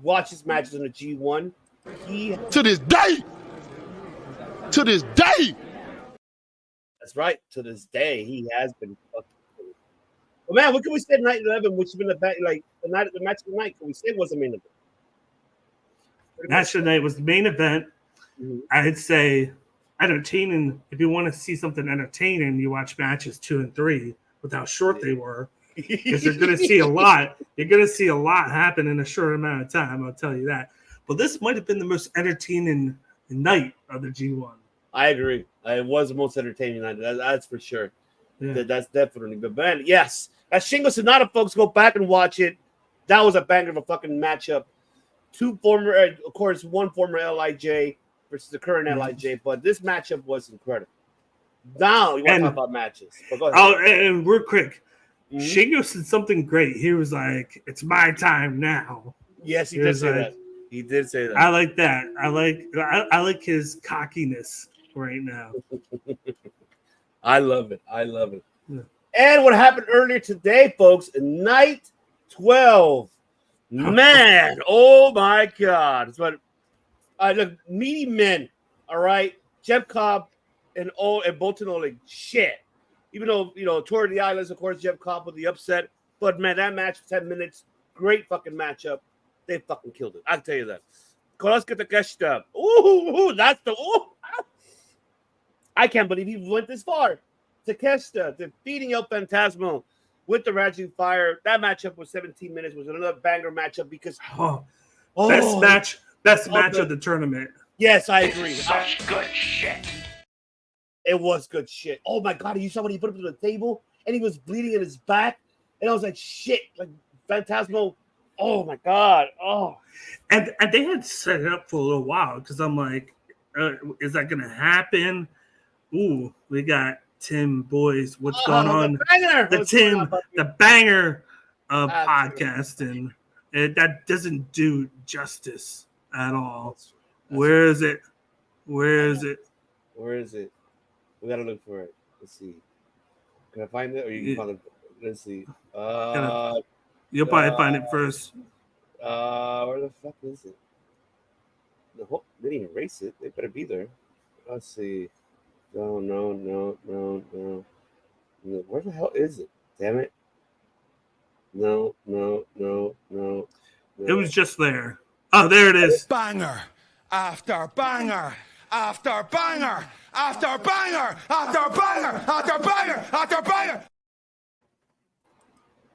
S4: watch his matches on the G1.
S6: To this day.
S4: That's right. To this day, he has been fucking cool. But man, what can we say night 11, which has been the match of the night? Can we say was the main event?
S5: Match of the night was the main event. I'd say entertaining. If you want to see something entertaining, you watch matches 2 and 3 with how short they were. Because you're going to see a lot. You're going to see a lot happen in a short amount of time. I'll tell you that. But this might have been the most entertaining night of the G1.
S4: I agree. It was the most entertaining night. That's for sure. Yeah. That's definitely. But man, yes, that Shingo Sonata, folks, go back and watch it. That was a banger of a fucking matchup. One former LIJ versus the current LIJ. But this matchup was incredible. Now you want to talk about matches? But go ahead.
S5: And real quick. Shingo said something great. He was like, "It's my time now."
S4: Yes, he did say that. He did say that.
S5: I like that. I like his cockiness right now.
S4: I love it. I love it.
S5: Yeah.
S4: And what happened earlier today, folks, night 12. Man, oh my God. It's what look, meaty men, all right? Jeff Cobb and Bolton Oleg, shit. Even though, Tour of the Islands, of course, Jeff Cobb with the upset. But, man, that match, 10 minutes, great fucking matchup. They fucking killed it. I'll tell you that. Korosuke Takeshita. Ooh, that's the... Ooh. I can't believe he went this far. Takeshita defeating El Phantasmo with the Raging Fire. That matchup was 17 minutes. Was another banger matchup because...
S5: Best match of the tournament.
S4: Yes, I agree. Such good shit. It was good shit. Oh my God, you saw when he put him to the table and he was bleeding in his back, and I was like, shit, like Phantasmo. Oh my God. Oh,
S5: and they had set it up for a little while because I'm like, is that gonna happen? Ooh, we got Tim Boys. What's going on? The banger of podcasting. That doesn't do justice at all. Where is it? Where is it?
S4: Where is it? We gotta look for it. Let's see. Can I find it, or you can find it? Let's see.
S5: You'll probably find it first.
S4: Where the fuck is it? They didn't erase it. They better be there. Let's see. No. Where the hell is it? Damn it. No.
S5: It was just there. Oh, there it is.
S6: Banger after banger after banger after banger after banger after banger after banger.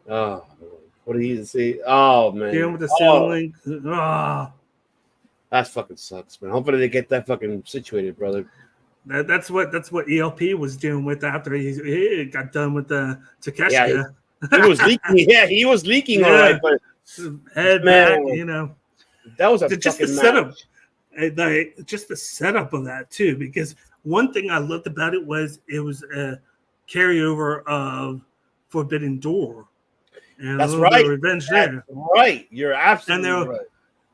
S4: Oh, what did he say? Oh man,
S5: Dealing with the ceiling. Oh.
S4: That fucking sucks, man. Hopefully they get that fucking situated, brother.
S5: That's what ELP was dealing with after he got done with the Takeshita.
S4: Yeah, he was leaking. Yeah, he was leaking. All right, but
S5: head back, you know.
S4: That was
S5: just the setup. Just the setup of that too, because one thing I loved about it was a carryover of Forbidden Door. And
S4: that's
S5: a
S4: right.
S5: Bit of revenge there.
S4: Right. You're absolutely right.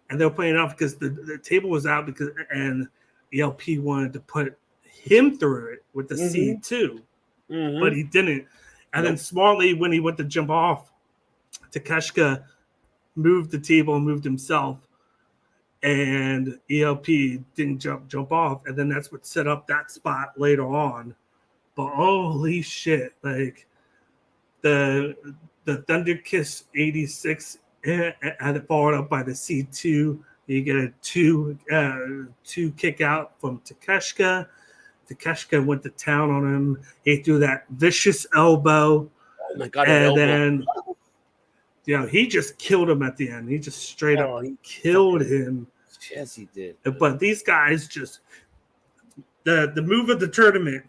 S5: And they were playing off because the table was out and ELP wanted to put him through it with the C2, but he didn't. And then smartly, when he went to jump off, Takeshita moved the table and moved himself, and ELP didn't jump off, and then that's what set up that spot later on. But holy shit, like the Thunder Kiss 86 had it followed up by the C2. You get a two kick out from Takeshita. Takeshita went to town on him. He threw that vicious elbow.
S4: Oh my God!
S5: And then, he just killed him at the end. He just straight up killed him.
S4: Yes, he did.
S5: But these guys just the move of the tournament.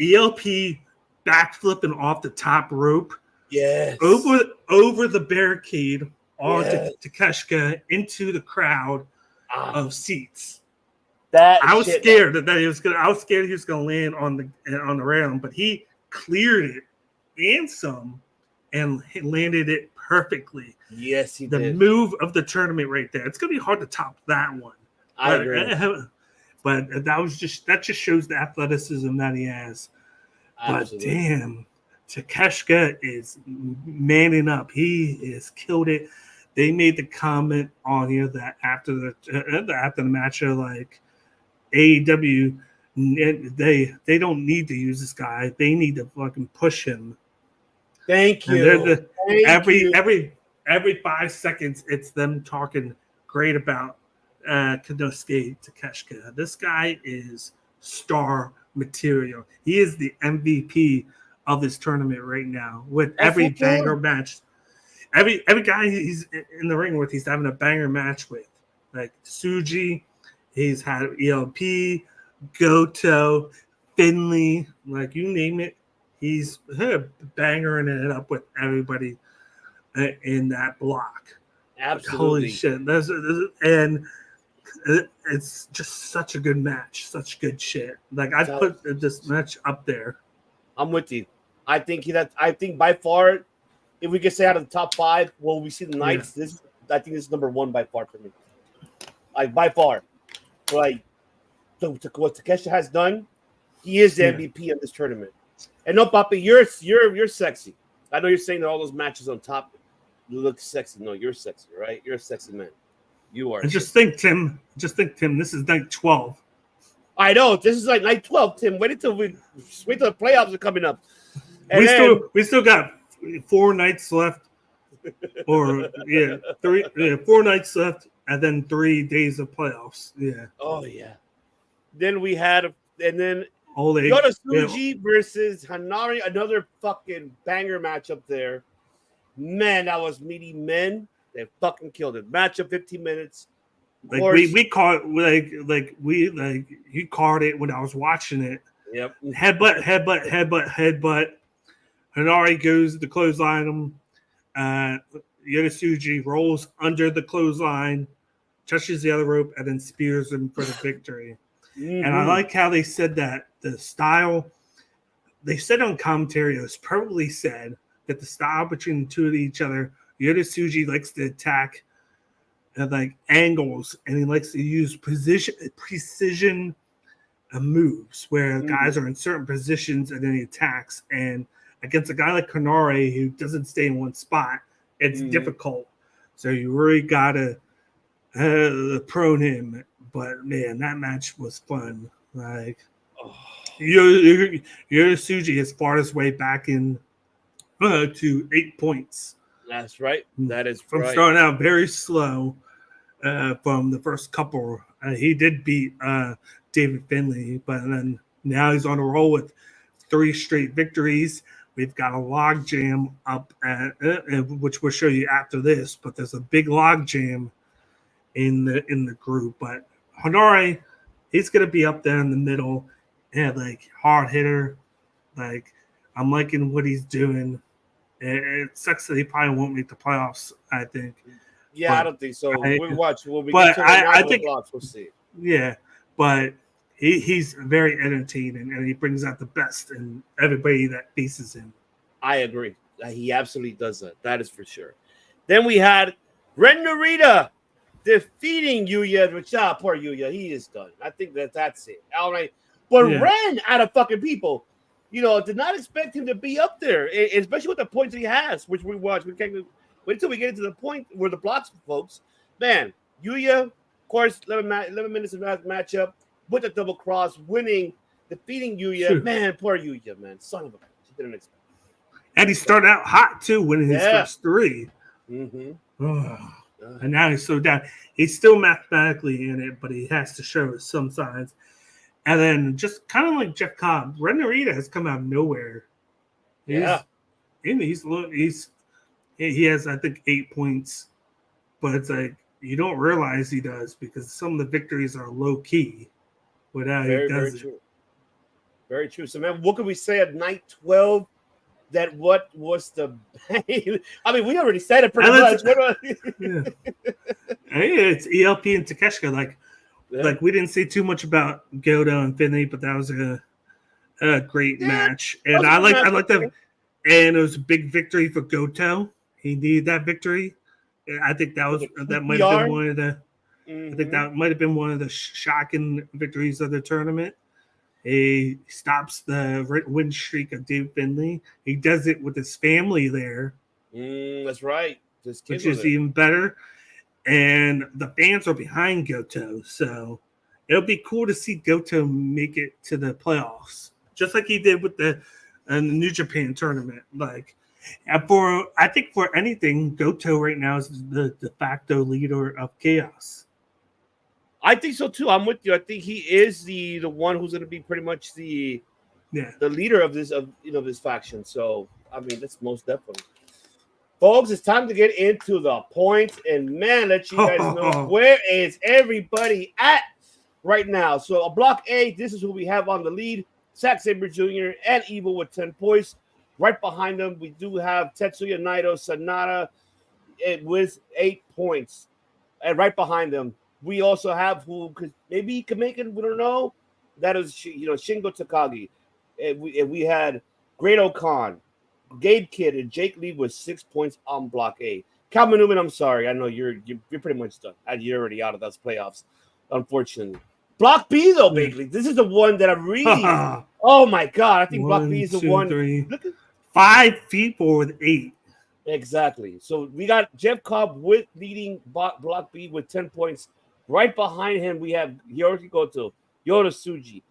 S5: ELP backflipping off the top rope.
S4: Yes.
S5: Over the barricade onto Takeshita into the crowd of seats. I was scared that he was gonna land on the railing, but he cleared it and some and landed it perfectly.
S4: Yes, he
S5: did. The move of the tournament right there. It's gonna be hard to top that one.
S4: I agree.
S5: But that just shows the athleticism that he has.
S4: Absolutely.
S5: But damn, Takeshita is manning up. He has killed it. They made the comment on here that after the match, they're like, AEW, they don't need to use this guy. They need to fucking push him.
S4: Thank you.
S5: Every 5 seconds, it's them talking great about Konosuke Takeshita. This guy is star material. He is the MVP of this tournament right now with every banger match. Every guy he's in the ring with, he's having a banger match with. Like Tsuji, he's had ELP, Goto, Finley, like you name it. He's bangering it up with everybody in that block.
S4: Absolutely.
S5: Holy shit. And it's just such a good match. Such good shit. Like, I'd put this match up there.
S4: I'm with you. I think by far, if we could say out of the top 5, well, we see the Knights.
S5: Yeah.
S4: I think this is number 1 by far for me. Like by far, like what Takeshita has done, he is the MVP of this tournament. And no, Papi, you're sexy. I know you're saying that all those matches on top look sexy. No, you're sexy, right? You're a sexy man. You are.
S5: And just think, Tim. This is night 12.
S4: I know this is like night 12, Tim. Wait till the playoffs are coming up. And
S5: We still got 4 nights left, or 4 nights left, and then 3 days of playoffs. Yeah.
S4: Oh yeah. Then we had, and then
S5: Ole
S4: Yoda versus Hanari, another fucking banger matchup there. Man, that was meaty men. They fucking killed it. Matchup 15 minutes.
S5: Like we caught you caught it when I was watching it.
S4: Yep.
S5: Headbutt. Hanari goes to clothesline him. Yoda rolls under the clothesline, touches the other rope, and then spears him for the victory. Mm-hmm. And I like how they said that the style. They said on commentary, it was probably said that the style between the two of each other, Yoda likes to attack at like angles, and he likes to use precision moves where guys are in certain positions and then he attacks. And against a guy like Hanari who doesn't stay in one spot, it's difficult. So you really gotta prone him. But man, that match was fun. Like Yoda has fought his way back in to 8 points.
S4: That's right. That is
S5: from
S4: right.
S5: Starting out very slow from the first couple. He did beat David Finlay, but then now he's on a roll with 3 straight victories. We've got a log jam up at which we'll show you after this, but there's a big log jam in the group. But Hanari, he's gonna be up there in the middle and like hard hitter. Like I'm liking what he's doing. It sucks that he probably won't make the playoffs, I think.
S4: Yeah, I don't think so. We'll watch. We'll see.
S5: Yeah, but he's very entertaining, and he brings out the best in everybody that faces him.
S4: I agree. He absolutely does that. That is for sure. Then we had Ren Narita defeating Yuya. Which, poor Yuya. He is done. I think that's it. All right. But Ren, out of fucking people, did not expect him to be up there, especially with the points he has, which we watch. We can't wait until we get into the point where the blocks, folks. Man, Yuya, of course, 11 minutes of matchup with a double cross, defeating Yuya. Sure. Man, poor Yuya, man. Son of a bitch. He didn't expect.
S5: And he started out hot, too, winning his first 3.
S4: Mm-hmm.
S5: And now he's so down. He's still mathematically in it, but he has to show some signs. And then just kind of like Jeff Cobb, Ren Narita has come out of nowhere. He has, I think, 8 points. But it's like, you don't realize he does because some of the victories are low key without he does
S4: very
S5: it.
S4: True. Very true. So, man, what could we say at night 12? That what was the? I mean, we already said it pretty much.
S5: Hey, it's ELP and Takeshita. Like we didn't say too much about Goto and Finlay, but that was a great match, and I like that. And it was a big victory for Goto. He needed that victory. I think that might have been one of the. I think that might have been one of the shocking victories of the tournament. He stops the win streak of Dave Finlay. He does it with his family there.
S4: That's right.
S5: Which is even better. And the fans are behind Goto. So it'll be cool to see Goto make it to the playoffs. Just like he did with the New Japan tournament. I think for anything, Goto right now is the de facto leader of Chaos.
S4: I think so too. I'm with you. I think he is the one who's going to be pretty much the leader of this faction. So I mean, that's most definitely, folks. It's time to get into the points, and man, let you guys know where is everybody at right now. So Block A, this is who we have on the lead: Zack Sabre Jr. and Evil with 10 points. Right behind them, we do have Tetsuya Naito, Sanada with 8 points, and right behind them. We also have who maybe he could make it. We don't know. That is, Shingo Takagi. And we had Great O'Con, Gabe Kidd, and Jake Lee with 6 points on Block A. Calvin Newman, I'm sorry. I know you're pretty much done. You're already out of those playoffs, unfortunately. Block B, though, Bakley. This is the one that I really... oh, my God. I think Block B is the one...
S5: 3.
S4: Look at
S5: 5 people with 8.
S4: Exactly. So we got Jeff Cobb with leading Block B with 10 points. Right behind him, we have Hiroki Goto, Yoda Tsuji,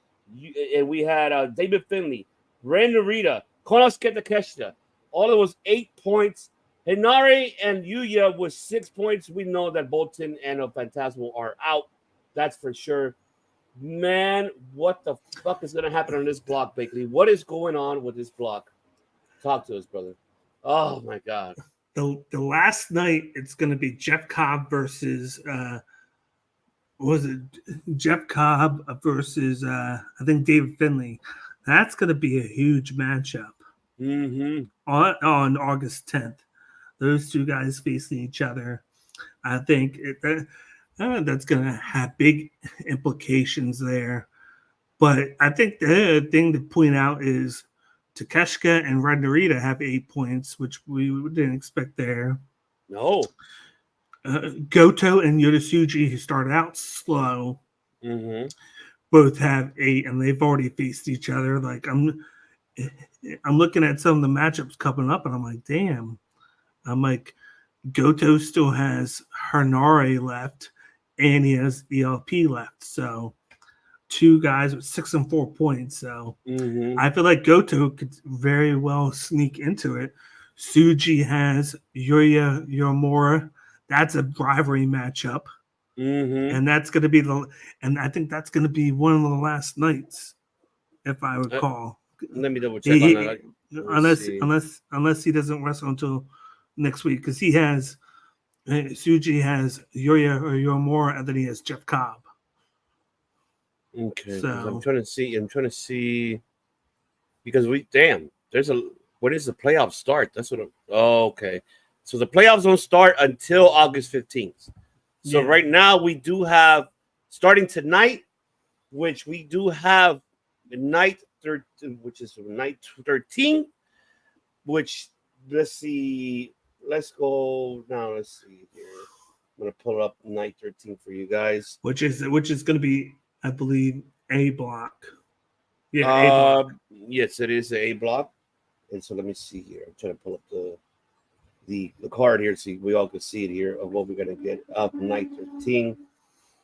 S4: and we had David Finley, Ren Narita, Konosuke Takeshita. All it was 8 points. Hinare and Yuya with 6 points. We know that Bolton and Phantasmo are out. That's for sure. Man, what the fuck is going to happen on this block, Bakley? What is going on with this block? Talk to us, brother. Oh, my God.
S5: The last night, it's going to be Jeff Cobb versus, Jeff Cobb versus, I think, David Finley. That's going to be a huge matchup on August 10th. Those two guys facing each other. I think that's going to have big implications there. But I think the thing to point out is Takeshita and Red Narita have 8 points, which we didn't expect there.
S4: No.
S5: Goto and Yoda-Tsuji, who started out slow, both have 8, and they've already faced each other. Like I'm looking at some of the matchups coming up, and I'm like, damn. I'm like, Goto still has Hinare left, and he has ELP left. So 2 guys with 6 and 4 points. So I feel like Goto could very well sneak into it. Tsuji has Yuya Uemura. That's a rivalry matchup. And that's going to be and I think that's going to be one of the last nights, if I recall.
S4: Let me double check on that.
S5: Unless he doesn't wrestle until next week, because he has Tsuji has Yuya Uemura, and then he has Jeff Cobb.
S4: Okay,
S5: so
S4: I'm trying to see because when does the playoffs start? That's what okay. So the playoffs don't start until August 15th. So right now we do have, starting tonight, which we do have night 13, which is night 13, which let's see. Let's go now. Let's see here. I'm gonna pull up night 13 for you guys.
S5: Which is gonna be, I believe, A block.
S4: Yeah, A block. Yes, it is A block. And so let me see here. I'm trying to pull up the card here so we all can see it here of what we're gonna get up night 13.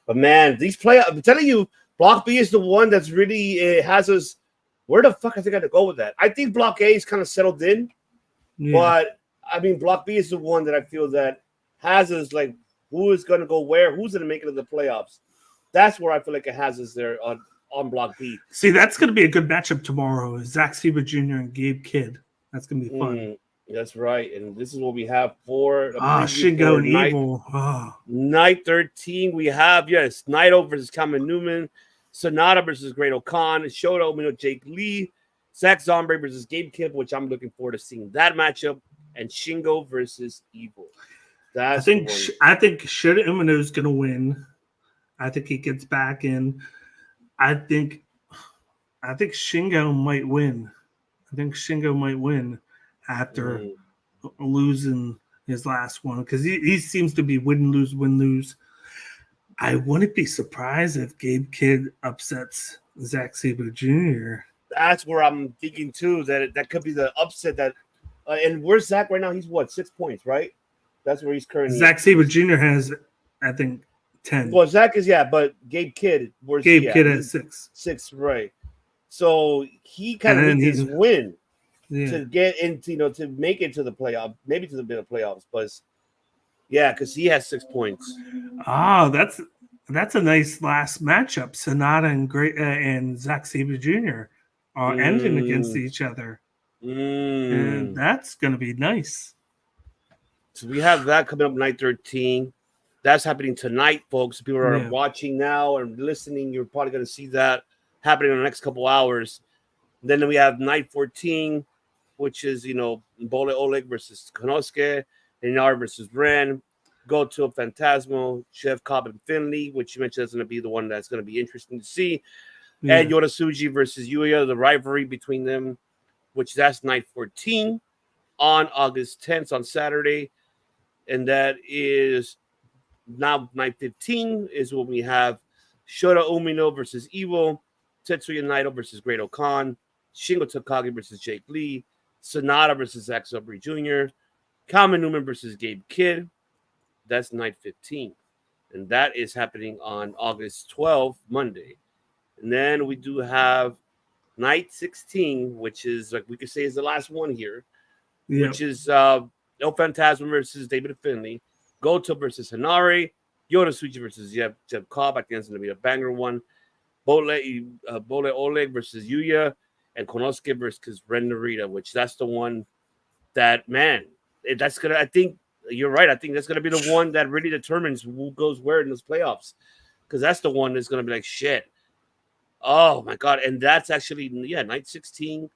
S4: But man, these I'm telling you, Block B is the one that's really has us. Where the fuck I think I had to go with that? I think Block A is kind of settled in, but I mean Block B is the one that I feel that has us like who is gonna go where, who's gonna make it to the playoffs. That's where I feel like it has us there on Block B.
S5: See, that's gonna be a good matchup tomorrow. Zack Sabre Jr. and Gabe Kidd. That's gonna be fun.
S4: That's right, and this is what we have for
S5: Shingo and
S4: night,
S5: Evil.
S4: Night 13. We have Naito versus Kamen Newman, Sonata versus Great O'Con, Shota Umino, Jake Lee, Zack Zombie versus Gabe Kidd, which I'm looking forward to seeing that matchup, and Shingo versus Evil. I think
S5: Shota Umino is gonna win. I think he gets back in. I think Shingo might win. I think Shingo might win after losing his last one, because he seems to be win, lose. I wouldn't be surprised if Gabe Kidd upsets Zack Sabre Jr.
S4: That's where I'm thinking too, that could be the upset that and where's Zack right now? He's what, 6 points, right? That's where he's currently.
S5: Zack Sabre Jr. has, I think, 10.
S4: Well, Zack is but Gabe Kidd,
S5: Kidd has 6.
S4: 6, right? So he kind of needs his win to get into, to make it to the playoff, maybe to the bit of playoffs, but because he has 6 points.
S5: Oh, that's a nice last matchup. Sonata and Zack Sabre Jr. are ending against each other, and that's gonna be nice.
S4: So we have that coming up night 13. That's happening tonight, folks. People are watching now and listening. You're probably going to see that happening in the next couple hours. And then we have night 14, which is, Bole Oleg versus Konosuke, Hinare versus Ren, Goto, Phantasmo, Jeff Cobb, and Finley, which you mentioned is going to be the one that's going to be interesting to see. And Yoda Tsuji versus Yuya, the rivalry between them. which that's night 14 on August 10th on Saturday. And that is now night 15 is when we have Shota Umino versus Evil, Tetsuya Naito versus Great Okan, Shingo Takagi versus Jake Lee, Sonata versus Zack Sabre Jr., Kamen Newman versus Gabe Kidd. That's night 15. And that is happening on August 12th, Monday. And then we do have night 16, which is like we could say is the last one here, which is El Phantasma versus David Finlay, Goto versus Hanare, Yoda Suji versus Jeb Cobb. I think it's going to be a banger one. Bole Oleg versus Yuya, and Konosuke versus Ren Narita, which that's the one that, man, that's going to, I think you're right. I think that's going to be the one that really determines who goes where in those playoffs, because that's the one that's going to be like, shit. Oh, my God. And that's actually, night 16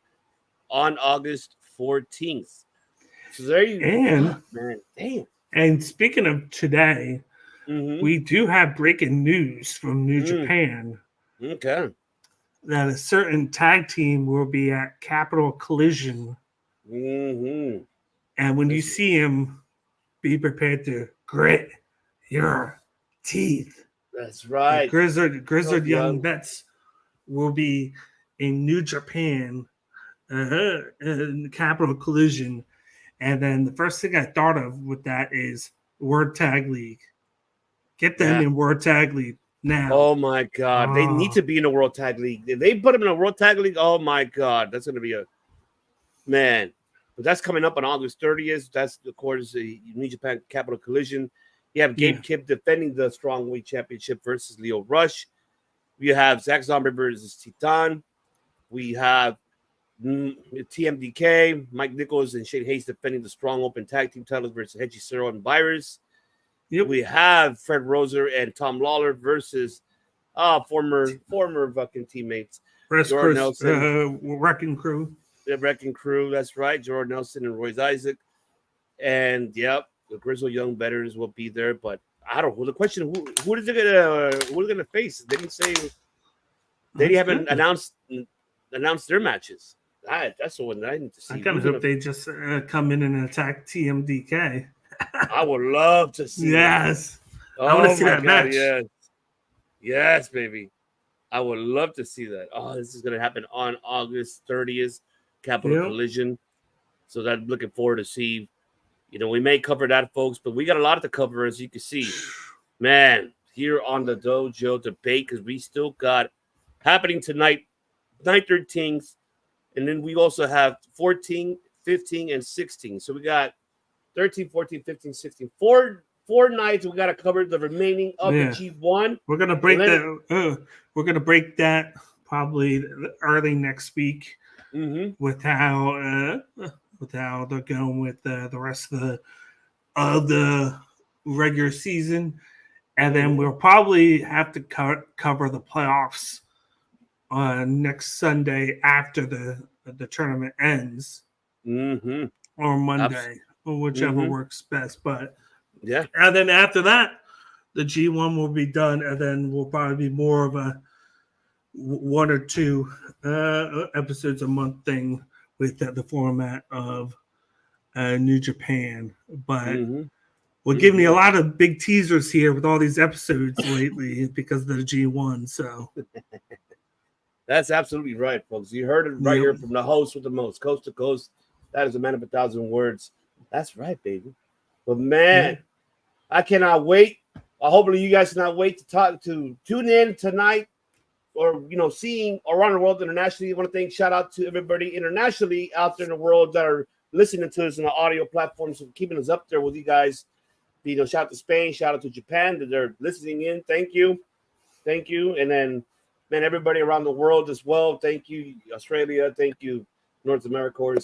S4: on August 14th. So there you go, man. Damn.
S5: And speaking of today, we do have breaking news from New Japan.
S4: Okay.
S5: That a certain tag team will be at Capital Collision.
S4: Mm-hmm.
S5: And when you see him, be prepared to grit your teeth.
S4: That's right.
S5: The Grizzled Young Vets will be in New Japan, in Capital Collision. And then the first thing I thought of with that is World Tag League. Get them in World Tag League now.
S4: Oh, my God. They need to be in the World Tag League. If they put them in a World Tag League, oh, my God. That's going to be a – man. But that's coming up on August 30th. That's, of course, the New Japan Capital Collision. You have Gabe Kidd defending the Strongweight Championship versus Leo Rush. We have Zack Sabre versus Titan. We have TMDK, Mike Nichols and Shane Hayes defending the Strong Open Tag Team titles versus Heiji Cero and Virus. We have Fred Roser and Tom Lawler versus former fucking teammates.
S5: Jordan Nelson, Wrecking Crew.
S4: The Wrecking Crew, that's right. Jordan Nelson and Royce Isaac. And the Grizzled Young Veterans will be there, but I don't know. The question, who are they gonna face? They didn't say they haven't announced their matches. That's the one that I need to see.
S5: I kind of hope they just come in and attack TMDK.
S4: I would love to see.
S5: Yes, I want to see that match.
S4: Yes, baby. I would love to see that. Oh, this is gonna happen on August 30th, Capital Collision. So I'm looking forward to see. We may cover that, folks, but we got a lot to cover, as you can see. Man, here on the Dojo debate, because we still got happening tonight, night 13th, and then we also have 14, 15, and 16. So we got 13, 14, 15, 16. Four nights we got to cover the remaining of the G1.
S5: We're gonna break that. We're gonna break that probably early next week with how they're going with the rest of the regular season, and then we'll probably have to cover the playoffs next Sunday after the tournament ends, or Monday, or whichever works best. But and then after that, the G1 will be done, and then we'll probably be more of a 1 or 2 episodes a month thing with the format of New Japan. But we're giving you a lot of big teasers here with all these episodes lately because of the G1. So
S4: that's absolutely right, folks. You heard it right here from the host with the most, coast to coast. That is a man of 1,000 words. That's right, baby. But man, I cannot wait. Hopefully you guys cannot wait to tune in tonight, or seeing around the world internationally. I want to shout out to everybody internationally out there in the world that are listening to us on the audio platforms and keeping us up there with you guys. Shout out to Spain, shout out to Japan that they're listening in. Thank you. And then, man, everybody around the world as well. Thank you, Australia. Thank you, North America,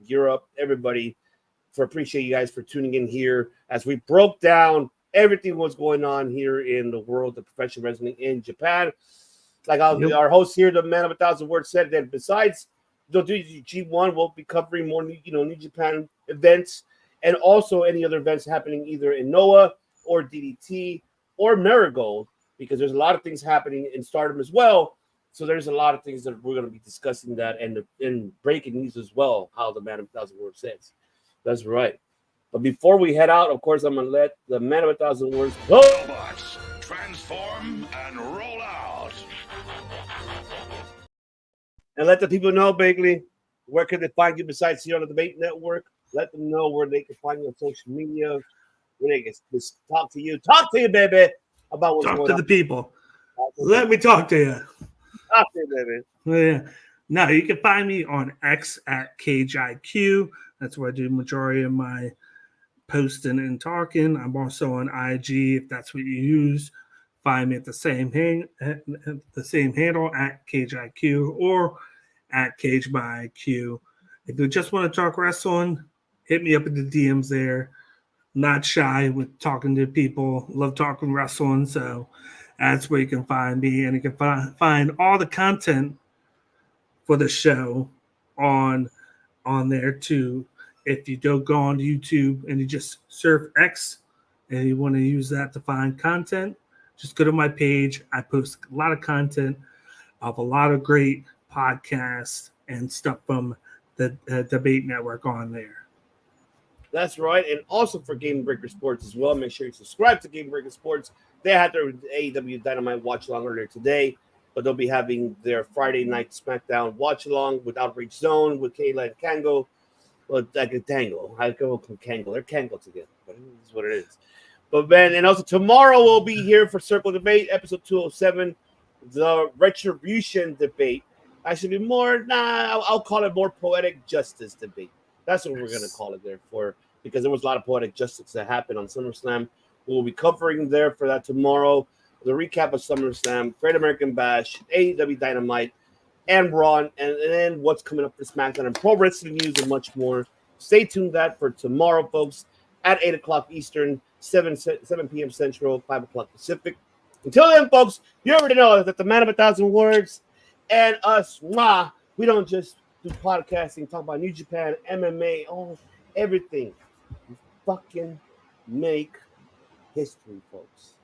S4: Europe, everybody. Appreciate you guys for tuning in here as we broke down everything what's going on here in the world of professional wrestling in Japan. Like our host here, the man of 1,000 words, said that besides the G1, we'll be covering more, New Japan events and also any other events happening either in Noah or DDT or Marigold, because there's a lot of things happening in Stardom as well. So there's a lot of things that we're going to be discussing that and in breaking news as well, how the Man of 1,000 Words says. That's right. But before we head out, of course, I'm going to let the Man of 1,000 Words go.
S6: Robots, transform and roll out.
S4: And let the people know, Bagley, where can they find you besides here on the Debate Network? Let them know where they can find you on social media, where they can just talk to you. Talk to you, baby, about what's
S5: Talk
S4: going
S5: to
S4: on.
S5: the people.
S4: Talk to
S5: Let me talk to you.
S4: Talk to you, baby.
S5: Yeah. Now you can find me on X at CageIQ. That's where I do the majority of my posting and talking. I'm also on IG if that's what you use. Find me at the same handle at CageIQ or at Cage by IQ. If you just want to talk wrestling, hit me up in the DMs there. Not shy with talking to people. Love talking wrestling, so that's where you can find me, and you can find all the content for the show on there too. If you don't go on YouTube and you just surf X and you want to use that to find content, just go to my page. I post a lot of content of a lot of great podcasts and stuff from the Debate Network on there.
S4: That's right. And also for Game Breaker Sports as well, make sure you subscribe to Game Breaker Sports. They had their AEW Dynamite watch along earlier today, but they'll be having their Friday night SmackDown watch along with Outreach Zone, with Kayla and Kango. Well, like a tango. I go from Kango. They're Kango together, but it is what it is. But man, and also tomorrow we'll be here for Circle Debate, episode 207, the Retribution Debate. Actually, I'll call it more Poetic Justice Debate. That's what we're going to call it there for, because there was a lot of poetic justice that happened on SummerSlam. We'll be covering there for that tomorrow. The recap of SummerSlam, Great American Bash, AEW Dynamite, and Raw, and then what's coming up for SmackDown and Pro Wrestling News and much more. Stay tuned that for tomorrow, folks, at 8 o'clock Eastern, 7 p.m. Central, 5 o'clock Pacific. Until then, folks, you already know that the Man of 1,000 Words and us, we don't just do podcasting, talk about New Japan, MMA, everything. We fucking make history, folks.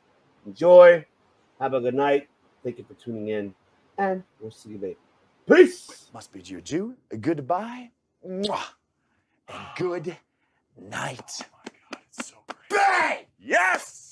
S4: Enjoy. Have a good night. Thank you for tuning in, and we'll see you later. Peace.
S7: Must bid you adieu, goodbye, mwah, and good night.
S6: Oh my God, it's so great.
S7: Bang! Yes!